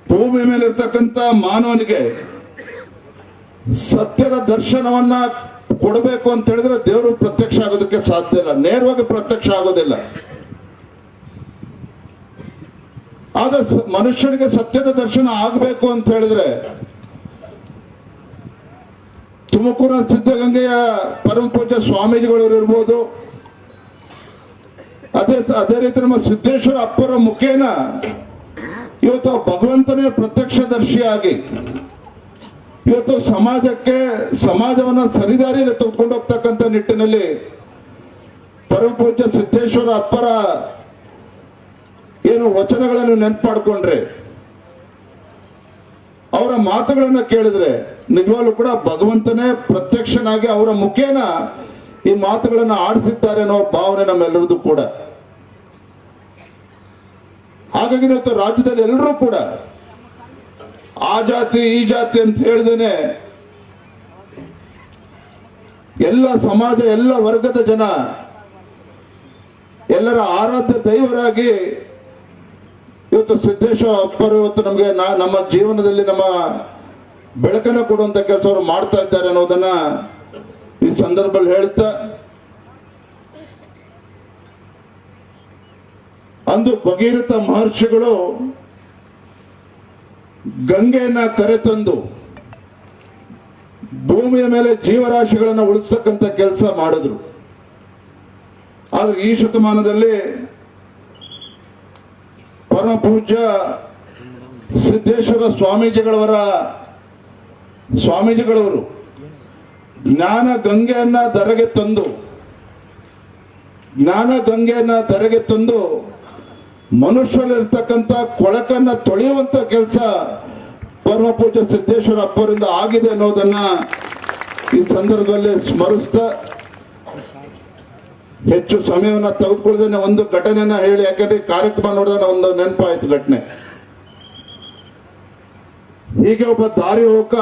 ಭೂಮಿ ಮೇಲೆ ಇರ್ತಕ್ಕಂಥ ಮಾನವನಿಗೆ ಸತ್ಯದ ದರ್ಶನವನ್ನ ಕೊಡಬೇಕು ಅಂತ ಹೇಳಿದ್ರೆ ದೇವರು ಪ್ರತ್ಯಕ್ಷ ಆಗೋದಕ್ಕೆ ಸಾಧ್ಯ ಇಲ್ಲ, ನೇರವಾಗಿ ಪ್ರತ್ಯಕ್ಷ ಆಗೋದಿಲ್ಲ. ಆದ್ರೆ ಮನುಷ್ಯನಿಗೆ ಸತ್ಯದ ದರ್ಶನ ಆಗಬೇಕು ಅಂತ ಹೇಳಿದ್ರೆ ತುಮಕೂರಿನ ಸಿದ್ಧಗಂಗೆಯ ಪರಮ ಪೂಜ್ಯ ಸ್ವಾಮೀಜಿಗಳು ಇರ್ಬೋದು, ಅದೇ ರೀತಿ ನಮ್ಮ ಸಿದ್ದೇಶ್ವರ ಅಪ್ಪರ ಮುಖೇನ ಇವತ್ತು ಭಗವಂತನೇ ಪ್ರತ್ಯಕ್ಷದರ್ಶಿಯಾಗಿ ಇವತ್ತು ಸಮಾಜವನ್ನ ಸರಿದಾರಿಯಲ್ಲಿ ತೆಗೆದುಕೊಂಡು ಹೋಗ್ತಕ್ಕಂಥ ನಿಟ್ಟಿನಲ್ಲಿ ಪರಮ ಪೂಜ್ಯ ಸಿದ್ದೇಶ್ವರ ಅಪ್ಪರ ಏನು ವಚನಗಳನ್ನು ನೆನಪು ಮಾಡಿಕೊಂಡ್ರೆ, ಅವರ ಮಾತುಗಳನ್ನ ಕೇಳಿದ್ರೆ ನಿಜವಾಗ್ಲೂ ಕೂಡ ಭಗವಂತನೇ ಪ್ರತ್ಯಕ್ಷನಾಗಿ ಅವರ ಮುಖೇನ ಈ ಮಾತುಗಳನ್ನು ಆಡಿಸಿದ್ದಾರೆ ಅನ್ನೋ ಭಾವನೆ ನಮ್ಮೆಲ್ಲರದು ಕೂಡ. ಹಾಗಾಗಿ ಇವತ್ತು ರಾಜ್ಯದಲ್ಲಿ ಎಲ್ಲರೂ ಕೂಡ ಆ ಜಾತಿ ಈ ಜಾತಿ ಅಂತ ಹೇಳ್ದೇನೆ ಎಲ್ಲ ಸಮಾಜ, ಎಲ್ಲ ವರ್ಗದ ಜನ ಎಲ್ಲರ ಆರಾಧ್ಯ ದೈವರಾಗಿ ಇವತ್ತು ಸಿದ್ದೇಶ್ವರ ಅಪ್ಪರು ಇವತ್ತು ನಮಗೆ ನಮ್ಮ ಜೀವನದಲ್ಲಿ ನಮ್ಮ ಬೆಳಕನ್ನು ಕೊಡುವಂತ ಕೆಲಸ ಅವರು ಮಾಡ್ತಾ ಇದ್ದಾರೆ ಅನ್ನೋದನ್ನ ಈ ಸಂದರ್ಭದಲ್ಲಿ ಹೇಳ್ತಾ, ಅಂದು ಭಗೀರಥ ಮಹರ್ಷಿಗಳು ಗಂಗೆಯನ್ನ ಕರೆತಂದು ಭೂಮಿಯ ಮೇಲೆ ಜೀವರಾಶಿಗಳನ್ನು ಉಳಿಸ್ತಕ್ಕಂಥ ಕೆಲಸ ಮಾಡಿದ್ರು. ಆದ್ರೆ ಈ ಶತಮಾನದಲ್ಲಿ ಪರಮ ಪೂಜ್ಯ ಸಿದ್ದೇಶ್ವರ ಸ್ವಾಮೀಜಿಗಳವರು ಜ್ಞಾನ ಗಂಗೆಯನ್ನ ಧರೆಗೆ ತಂದು ಮನುಷ್ಯರಲ್ಲಿರ್ತಕ್ಕಂಥ ಕೊಳಕನ್ನ ತೊಳೆಯುವಂತ ಕೆಲಸ ಪರಮ ಪೂಜ್ಯ ಸಿದ್ದೇಶ್ವರ ಅಪ್ಪರಿಂದ ಆಗಿದೆ ಅನ್ನೋದನ್ನ ಈ ಸಂದರ್ಭದಲ್ಲಿ ಸ್ಮರಿಸ್ತಾ ಹೆಚ್ಚು ಸಮಯವನ್ನ ತೆಗೆದುಕೊಳ್ಳದೇನೆ ಒಂದು ಘಟನೆಯನ್ನ ಹೇಳಿ, ಯಾಕಂದ್ರೆ ಕಾರ್ಯಕ್ರಮ ನೋಡಿದ್ರೆ ಒಂದು ನೆನಪಾಯ್ತು ಘಟನೆ. ಹೀಗೆ ಒಬ್ಬ ದಾರಿ ಹೋಗ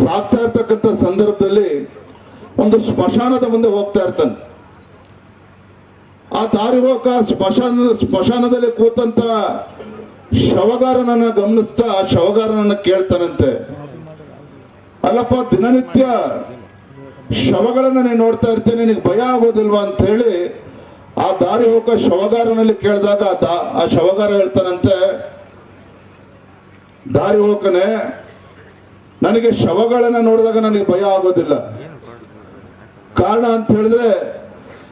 ಸಾಕ್ತಾ ಇರ್ತಕ್ಕಂಥ ಸಂದರ್ಭದಲ್ಲಿ ಒಂದು ಸ್ಮಶಾನದ ಮುಂದೆ ಹೋಗ್ತಾ ಇರ್ತಾನೆ. ಆ ದಾರಿ ಹೋಗ ಸ್ಮಶಾನದಲ್ಲಿ ಕೂತಂತ ಶವಗಾರನನ್ನ ಗಮನಿಸ್ತಾ ಆ ಶವಗಾರನನ್ನ ಕೇಳ್ತಾನಂತೆ, ಅಲ್ಲಪ್ಪ ದಿನನಿತ್ಯ ಶವಗಳನ್ನ ನೀನು ನೋಡ್ತಾ ಇರ್ತೇನೆ, ನಿನಗೆ ಭಯ ಆಗೋದಿಲ್ವಾ ಅಂತ ಹೇಳಿ ಆ ದಾರಿ ಹೋಗ ಶವಗಾರನಲ್ಲಿ ಕೇಳಿದಾಗ ಆ ಶವಗಾರ ಹೇಳ್ತಾನಂತೆ, ದಾರಿ ಹೋಗನೆ ನನಗೆ ಶವಗಳನ್ನ ನೋಡಿದಾಗ ನನಗೆ ಭಯ ಆಗೋದಿಲ್ಲ. ಕಾರಣ ಅಂತ ಹೇಳಿದ್ರೆ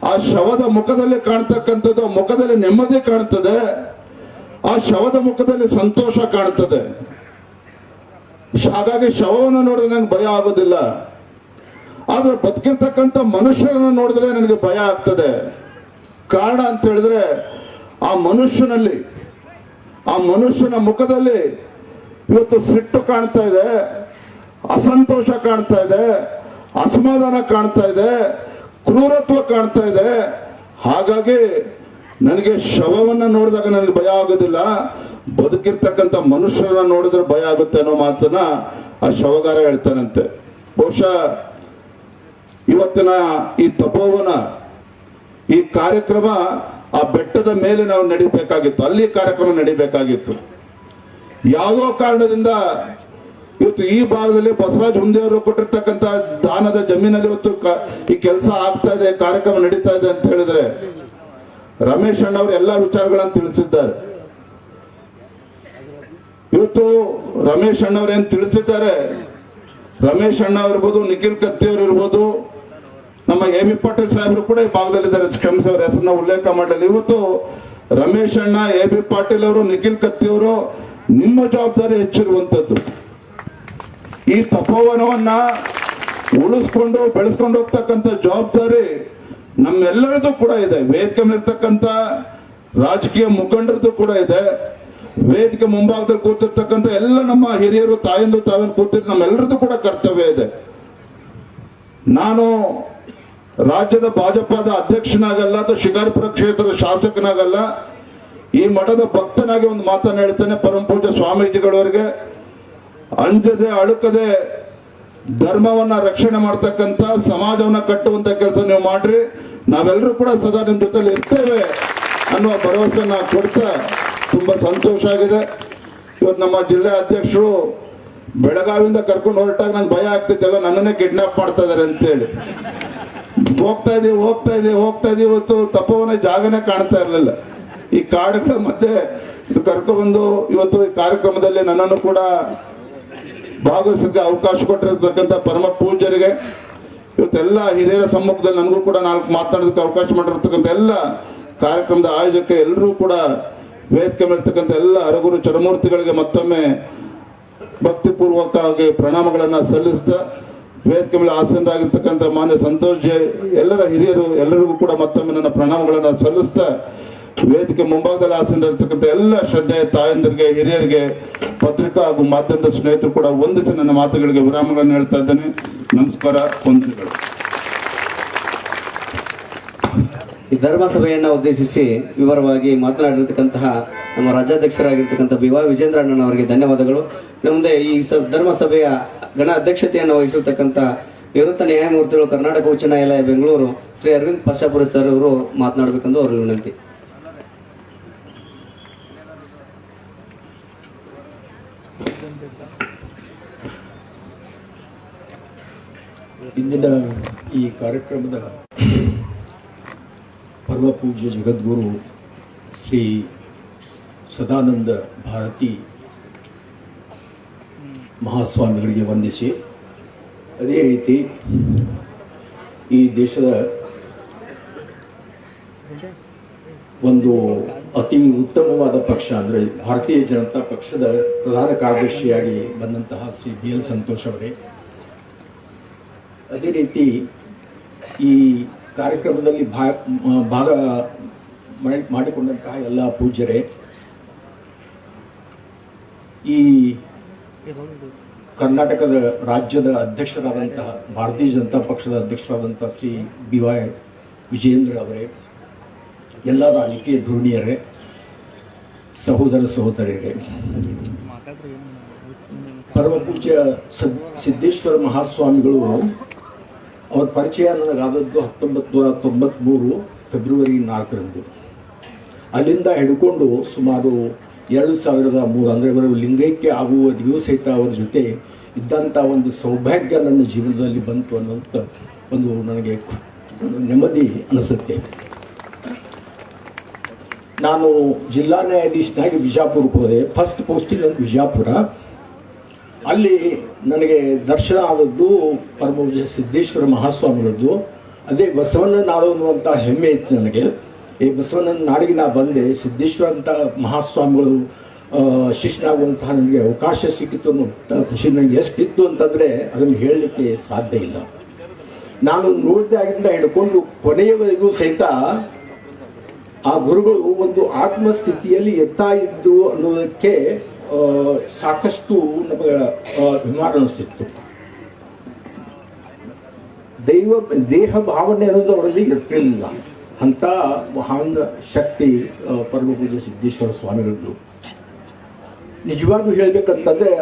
ಆ ಶವದ ಮುಖದಲ್ಲಿ ಕಾಣ್ತಕ್ಕಂಥದ್ದು, ಮುಖದಲ್ಲಿ ನೆಮ್ಮದಿ ಕಾಣ್ತದೆ, ಆ ಶವದ ಮುಖದಲ್ಲಿ ಸಂತೋಷ ಕಾಣ್ತದೆ. ಹಾಗಾಗಿ ಶವವನ್ನು ನೋಡಿದ್ರೆ ನನಗೆ ಭಯ ಆಗೋದಿಲ್ಲ. ಆದ್ರೆ ಬದುಕಿರ್ತಕ್ಕಂಥ ಮನುಷ್ಯರನ್ನ ನೋಡಿದ್ರೆ ನನಗೆ ಭಯ ಆಗ್ತದೆ. ಕಾರಣ ಅಂತ ಹೇಳಿದ್ರೆ ಆ ಮನುಷ್ಯನ ಮುಖದಲ್ಲಿ ಇವತ್ತು ಸಿಟ್ಟು ಕಾಣ್ತಾ ಇದೆ, ಅಸಂತೋಷ ಕಾಣ್ತಾ ಇದೆ, ಅಸಮಾಧಾನ ಕಾಣ್ತಾ ಇದೆ, ಕ್ರೂರತ್ವ ಕಾಣ್ತಾ ಇದೆ. ಹಾಗಾಗಿ ನನಗೆ ಶವವನ್ನ ನೋಡಿದಾಗ ನನಗೆ ಭಯ ಆಗೋದಿಲ್ಲ, ಬದುಕಿರ್ತಕ್ಕಂಥ ಮನುಷ್ಯರನ್ನ ನೋಡಿದ್ರೆ ಭಯ ಆಗುತ್ತೆ ಅನ್ನೋ ಮಾತನ್ನ ಆ ಶವಗಾರ ಹೇಳ್ತಾನಂತೆ. ಬಹುಶಃ ಇವತ್ತಿನ ಈ ತಪೋವನ ಈ ಕಾರ್ಯಕ್ರಮ ಆ ಬೆಟ್ಟದ ಮೇಲೆ ನಾವು ನಡಿಬೇಕಾಗಿತ್ತು, ಅಲ್ಲಿ ಕಾರ್ಯಕ್ರಮ ನಡಿಬೇಕಾಗಿತ್ತು. ಯಾವುದೋ ಕಾರಣದಿಂದ ಇವತ್ತು ಈ ಭಾಗದಲ್ಲಿ ಬಸವರಾಜ ಹುಂದಿಯವರು ಕೊಟ್ಟಿರ್ತಕ್ಕಂಥ ದಾನದ ಜಮೀನಲ್ಲಿ ಇವತ್ತು ಈ ಕೆಲಸ ಆಗ್ತಾ ಇದೆ, ಕಾರ್ಯಕ್ರಮ ನಡೀತಾ ಇದೆ ಅಂತ ಹೇಳಿದ್ರೆ ರಮೇಶ್ ಅಣ್ಣವರು ಎಲ್ಲಾ ವಿಚಾರಗಳನ್ನು ತಿಳಿಸಿದ್ದಾರೆ. ಇವತ್ತು ರಮೇಶ್ ಅಣ್ಣವ್ರು ಏನ್ ತಿಳಿಸಿದ್ದಾರೆ, ರಮೇಶ್ ಅಣ್ಣ ಇರ್ಬೋದು, ನಿಖಿಲ್ ಕತ್ತಿ ಅವರು ಇರ್ಬೋದು, ನಮ್ಮ ಎ ಬಿ ಪಾಟೀಲ್ ಸಾಹೇಬರು ಕೂಡ ಈ ಭಾಗದಲ್ಲಿದ್ದಾರೆ. ಕ್ಷಮಿಸಿ ಅವರ ಹೆಸರನ್ನ ಉಲ್ಲೇಖ ಮಾಡಲಿ. ಇವತ್ತು ರಮೇಶ್ ಅಣ್ಣ, ಎ ಬಿ ಪಾಟೀಲ್ ಅವರು, ನಿಖಿಲ್ ಕತ್ತಿ ಅವರು, ನಿಮ್ಮ ಜವಾಬ್ದಾರಿ ಹೆಚ್ಚಿರುವಂತದ್ದು. ಈ ತಪೋವನವನ್ನ ಉಳಿಸ್ಕೊಂಡು ಬೆಳೆಸ್ಕೊಂಡು ಹೋಗ್ತಕ್ಕಂಥ ಜವಾಬ್ದಾರಿ ನಮ್ಮೆಲ್ಲರದು ಕೂಡ ಇದೆ. ವೇದಿಕೆ ಮೇಲಿರ್ತಕ್ಕಂಥ ರಾಜಕೀಯ ಮುಖಂಡರದ್ದು ಕೂಡ ಇದೆ. ವೇದಿಕೆ ಮುಂಭಾಗದಲ್ಲಿ ಕೂತಿರ್ತಕ್ಕಂಥ ಎಲ್ಲ ನಮ್ಮ ಹಿರಿಯರು, ತಾಯಂದು ತಾವೇನು ಕೂತಿರ್ ನಮ್ಮೆಲ್ಲರದ್ದು ಕೂಡ ಕರ್ತವ್ಯ ಇದೆ. ನಾನು ರಾಜ್ಯದ ಭಾಜಪದ ಅಧ್ಯಕ್ಷನಾಗಲ್ಲ ಅಥವಾ ಶಿಕಾರಿಪುರ ಕ್ಷೇತ್ರದ ಶಾಸಕನಾಗಲ್ಲ, ಈ ಮಠದ ಭಕ್ತನಾಗಿ ಒಂದು ಮಾತನ್ನು ಹೇಳ್ತೇನೆ. ಪರಮ ಪೂಜ್ಯ ಸ್ವಾಮೀಜಿಗಳವರಿಗೆ ಅಂಜದೆ ಅಳುಕದೆ ಧರ್ಮವನ್ನ ರಕ್ಷಣೆ ಮಾಡ್ತಕ್ಕಂಥ, ಸಮಾಜವನ್ನ ಕಟ್ಟುವಂತ ಕೆಲಸ ನೀವು ಮಾಡ್ರಿ, ನಾವೆಲ್ಲರೂ ಕೂಡ ಸದಾ ನಿಮ್ ಜೊತೆಲಿ ಇರ್ತೇವೆ ಅನ್ನುವ ಭರವಸೆನ ಕೊಡ್ತಾ ತುಂಬಾ ಸಂತೋಷ ಆಗಿದೆ. ಇವತ್ತು ನಮ್ಮ ಜಿಲ್ಲಾ ಅಧ್ಯಕ್ಷರು ಬೆಳಗಾವಿಯಿಂದ ಕರ್ಕೊಂಡು ಹೊರಟಾಗ ನಂಗೆ ಭಯ ಆಗ್ತಿದ್ದೆಲ್ಲ ನನ್ನನ್ನೇ ಕಿಡ್ನಾಪ್ ಮಾಡ್ತಾ ಇದಾರೆ ಅಂತೇಳಿ. ಹೋಗ್ತಾ ಇದೀವಿ ಇವತ್ತು ತಪೋವನ ಜಾಗನೇ ಕಾಣ್ತಾ ಇರಲಿಲ್ಲ. ಈ ಕಾಡುಗಳ ಮಧ್ಯೆ ಇದು ಕರ್ಕೊಂಡ್ಬಂದು ಇವತ್ತು ಈ ಕಾರ್ಯಕ್ರಮದಲ್ಲಿ ನನ್ನನ್ನು ಕೂಡ ಭಾಗವಹಿಸಕ್ಕೆ ಅವಕಾಶ ಕೊಟ್ಟಿರತಕ್ಕಂಥ ಪರಮ ಪೂಜ್ಯರಿಗೆ, ಇವತ್ತೆಲ್ಲ ಹಿರಿಯರ ಸಮ್ಮುಖದಲ್ಲಿ ನನಗೂ ಕೂಡ ನಾಲ್ಕು ಮಾತನಾಡೋದಕ್ಕೆ ಅವಕಾಶ ಮಾಡಿರ್ತಕ್ಕಂಥ ಎಲ್ಲ ಕಾರ್ಯಕ್ರಮದ ಆಯೋಜಕ ಎಲ್ಲರೂ ಕೂಡ, ವೇದಿಕೆ ಮೇಲಿರ್ತಕ್ಕಂಥ ಎಲ್ಲ ಅರಗುರು ಚರಮೂರ್ತಿಗಳಿಗೆ ಮತ್ತೊಮ್ಮೆ ಭಕ್ತಿಪೂರ್ವಕವಾಗಿ ಪ್ರಣಾಮಗಳನ್ನ ಸಲ್ಲಿಸ್ತಾ, ವೇದಿಕೆ ಮೇಲೆ ಆಸೀನರಾಗಿರ್ತಕ್ಕಂಥ ಮಾನ್ಯ ಸಂತೋಷ್ ಜೈ, ಎಲ್ಲರ ಹಿರಿಯರು ಎಲ್ಲರಿಗೂ ಕೂಡ ಮತ್ತೊಮ್ಮೆ ನನ್ನ ಪ್ರಣಾಮಗಳನ್ನ ಸಲ್ಲಿಸ್ತಾ, ವೇದಿಕೆ ಮುಂಭಾಗದಲ್ಲಿ ಆಸೀನರಾಗಿರ್ತಕ್ಕಂಥ ಎಲ್ಲ ಶ್ರದ್ಧೆಯ ತಾಯಂದರಿಗೆ, ಹಿರಿಯರಿಗೆ, ಪತ್ರಿಕಾ ಹಾಗೂ ಮಾಧ್ಯಮದ ಸ್ನೇಹಿತರು ಕೂಡ ವಂದಿಸಿ ನನ್ನ ಮಾತುಗಳಿಗೆ ವಿರಾಮಗಳನ್ನು ಹೇಳ್ತಾ ಇದ್ದೇನೆ. ನಮಸ್ಕಾರ, ವಂದನೆಗಳು. ಈ ಧರ್ಮಸಭೆಯನ್ನ ಉದ್ದೇಶಿಸಿ ವಿವರವಾಗಿ ಮಾತನಾಡಿರ್ತಕ್ಕಂತಹ ನಮ್ಮ ರಾಜ್ಯಾಧ್ಯಕ್ಷರಾಗಿರ್ತಕ್ಕಂಥ ಬಿ.ವೈ. ವಿಜೇಂದ್ರ ಅಣ್ಣನವರಿಗೆ ಧನ್ಯವಾದಗಳು. ಮುಂದೆ ಈ ಧರ್ಮಸಭೆಯ ಗಣ ಅಧ್ಯಕ್ಷತೆಯನ್ನು ವಹಿಸಿರ್ತಕ್ಕಂಥ ನಿವೃತ್ತ ನ್ಯಾಯಮೂರ್ತಿಗಳು, ಕರ್ನಾಟಕ ಉಚ್ಚ ನ್ಯಾಯಾಲಯ ಬೆಂಗಳೂರು, ಶ್ರೀ ಅರವಿಂದ್ ಪಾಷಾಪುರಿ ಸರ್ ಅವರು ಮಾತನಾಡಬೇಕೆಂದು ಅವರಿಗೆ ವಿನಂತಿ. ಇಂದಿನ ಈ ಕಾರ್ಯಕ್ರಮದ ಪರಮ ಪೂಜ್ಯ ಜಗದ್ಗುರು ಶ್ರೀ ಸದಾನಂದ ಭಾರತಿ ಮಹಾಸ್ವಾಮಿಗಳಿಗೆ ವಂದಿಸಿ, ಅದೇ ರೀತಿ ಈ ದೇಶದ ಒಂದು ಅತಿ ಉತ್ತಮವಾದ ಪಕ್ಷ ಅಂದರೆ ಭಾರತೀಯ ಜನತಾ ಪಕ್ಷದ ಪ್ರಧಾನ ಕಾರ್ಯದರ್ಶಿಯಾಗಿ ಬಂದಂತಹ ಶ್ರೀ ಬಿ.ಎಲ್. ಸಂತೋಷ್ ಅವರೇ, ಅದೇ ರೀತಿ ಈ ಕಾರ್ಯಕ್ರಮದಲ್ಲಿ ಭಾಗ ಮಾಡಿಕೊಂಡಂತಹ ಎಲ್ಲ ಪೂಜ್ಯರೇ, ಈ ಕರ್ನಾಟಕದ ರಾಜ್ಯದ ಅಧ್ಯಕ್ಷರಾದಂತಹ ಭಾರತೀಯ ಜನತಾ ಪಕ್ಷದ ಅಧ್ಯಕ್ಷರಾದಂತಹ ಶ್ರೀ ಬಿ.ವೈ. ವಿಜೇಂದ್ರ ಅವರೇ, ಎಲ್ಲ ರಾಜಕೀಯ ಧುರೀಣಿಯರೇ, ಸಹೋದರ ಸಹೋದರಿಯರೇ, ಪರಮ ಪೂಜ್ಯ ಸಿದ್ದೇಶ್ವರ ಮಹಾಸ್ವಾಮಿಗಳು ಅವರ ಪರಿಚಯ ನನಗಾದದ್ದು 1993 ಫೆಬ್ರವರಿ 4ರಂದು. ಅಲ್ಲಿಂದ ಹಿಡ್ಕೊಂಡು ಸುಮಾರು 2003 ಅಂದರೆ ಅವರು ಲಿಂಗೈಕ್ಯ ಆಗುವ ಸಹಿತ ಅವರ ಜೊತೆ ಇದ್ದಂಥ ಒಂದು ಸೌಭಾಗ್ಯ ನನ್ನ ಜೀವನದಲ್ಲಿ ಬಂತು ಅನ್ನುವಂಥ ಒಂದು ನನಗೆ ನೆಮ್ಮದಿ ಅನಿಸುತ್ತೆ. ನಾನು ಜಿಲ್ಲಾ ನ್ಯಾಯಾಧೀಶನಾಗಿ ಬಿಜಾಪುರಕ್ಕೆ ಹೋದೆ. ಫಸ್ಟ್ ಪೋಸ್ಟಿಂಗ್ ಅಂತ ವಿಜಾಪುರ. ಅಲ್ಲಿ ನನಗೆ ದರ್ಶನ ಆದದ್ದು ಪರಮ ಪೂಜ್ಯ ಸಿದ್ದೇಶ್ವರ ಮಹಾಸ್ವಾಮಿಗಳದ್ದು. ಅದೇ ಬಸವಣ್ಣ ನಾಡು ಅನ್ನುವಂಥ ಹೆಮ್ಮೆ ಇತ್ತು ನನಗೆ. ಈ ಬಸವಣ್ಣನ ನಾಡಿಗೆ ನಾ ಬಂದೆ, ಸಿದ್ದೇಶ್ವರ ಅಂತ ಮಹಾಸ್ವಾಮಿಗಳು ಶಿಷ್ಯನಾಗುವಂತಹ ನನಗೆ ಅವಕಾಶ ಸಿಕ್ಕಿತ್ತು ಅನ್ನೋ ಖುಷಿ ನನಗೆ ಎಷ್ಟಿತ್ತು ಅಂತಂದರೆ ಅದನ್ನು ಹೇಳಲಿಕ್ಕೆ ಸಾಧ್ಯ ಇಲ್ಲ. ನಾನು ನೋಡಿದಾಗಿಂದ ಹಿಡ್ಕೊಂಡು ಕೊನೆಯವರೆಗೂ ಸಹಿತ ಆ ಗುರುಗಳು ಒಂದು ಆತ್ಮಸ್ಥಿತಿಯಲ್ಲಿ ಎತ್ತಾ ಇದ್ದು ಅನ್ನೋದಕ್ಕೆ ಸಾಕಷ್ಟು ನಮಗೆ ಅಭಿಮಾನ ಅನಿಸ್ತಿತ್ತು. ದೇಹ ಭಾವನೆ ಅನ್ನೋದು ಅವರಲ್ಲಿ ಇರ್ತಿರಲಿಲ್ಲ. ಅಂತ ಮಹಾನ್ ಶಕ್ತಿ ಪರಮ ಪೂಜ್ಯ ಸಿದ್ದೇಶ್ವರ ಸ್ವಾಮಿಗಳದ್ದು. ನಿಜವಾಗ್ಲೂ ಹೇಳ್ಬೇಕಂತಂದ್ರೆ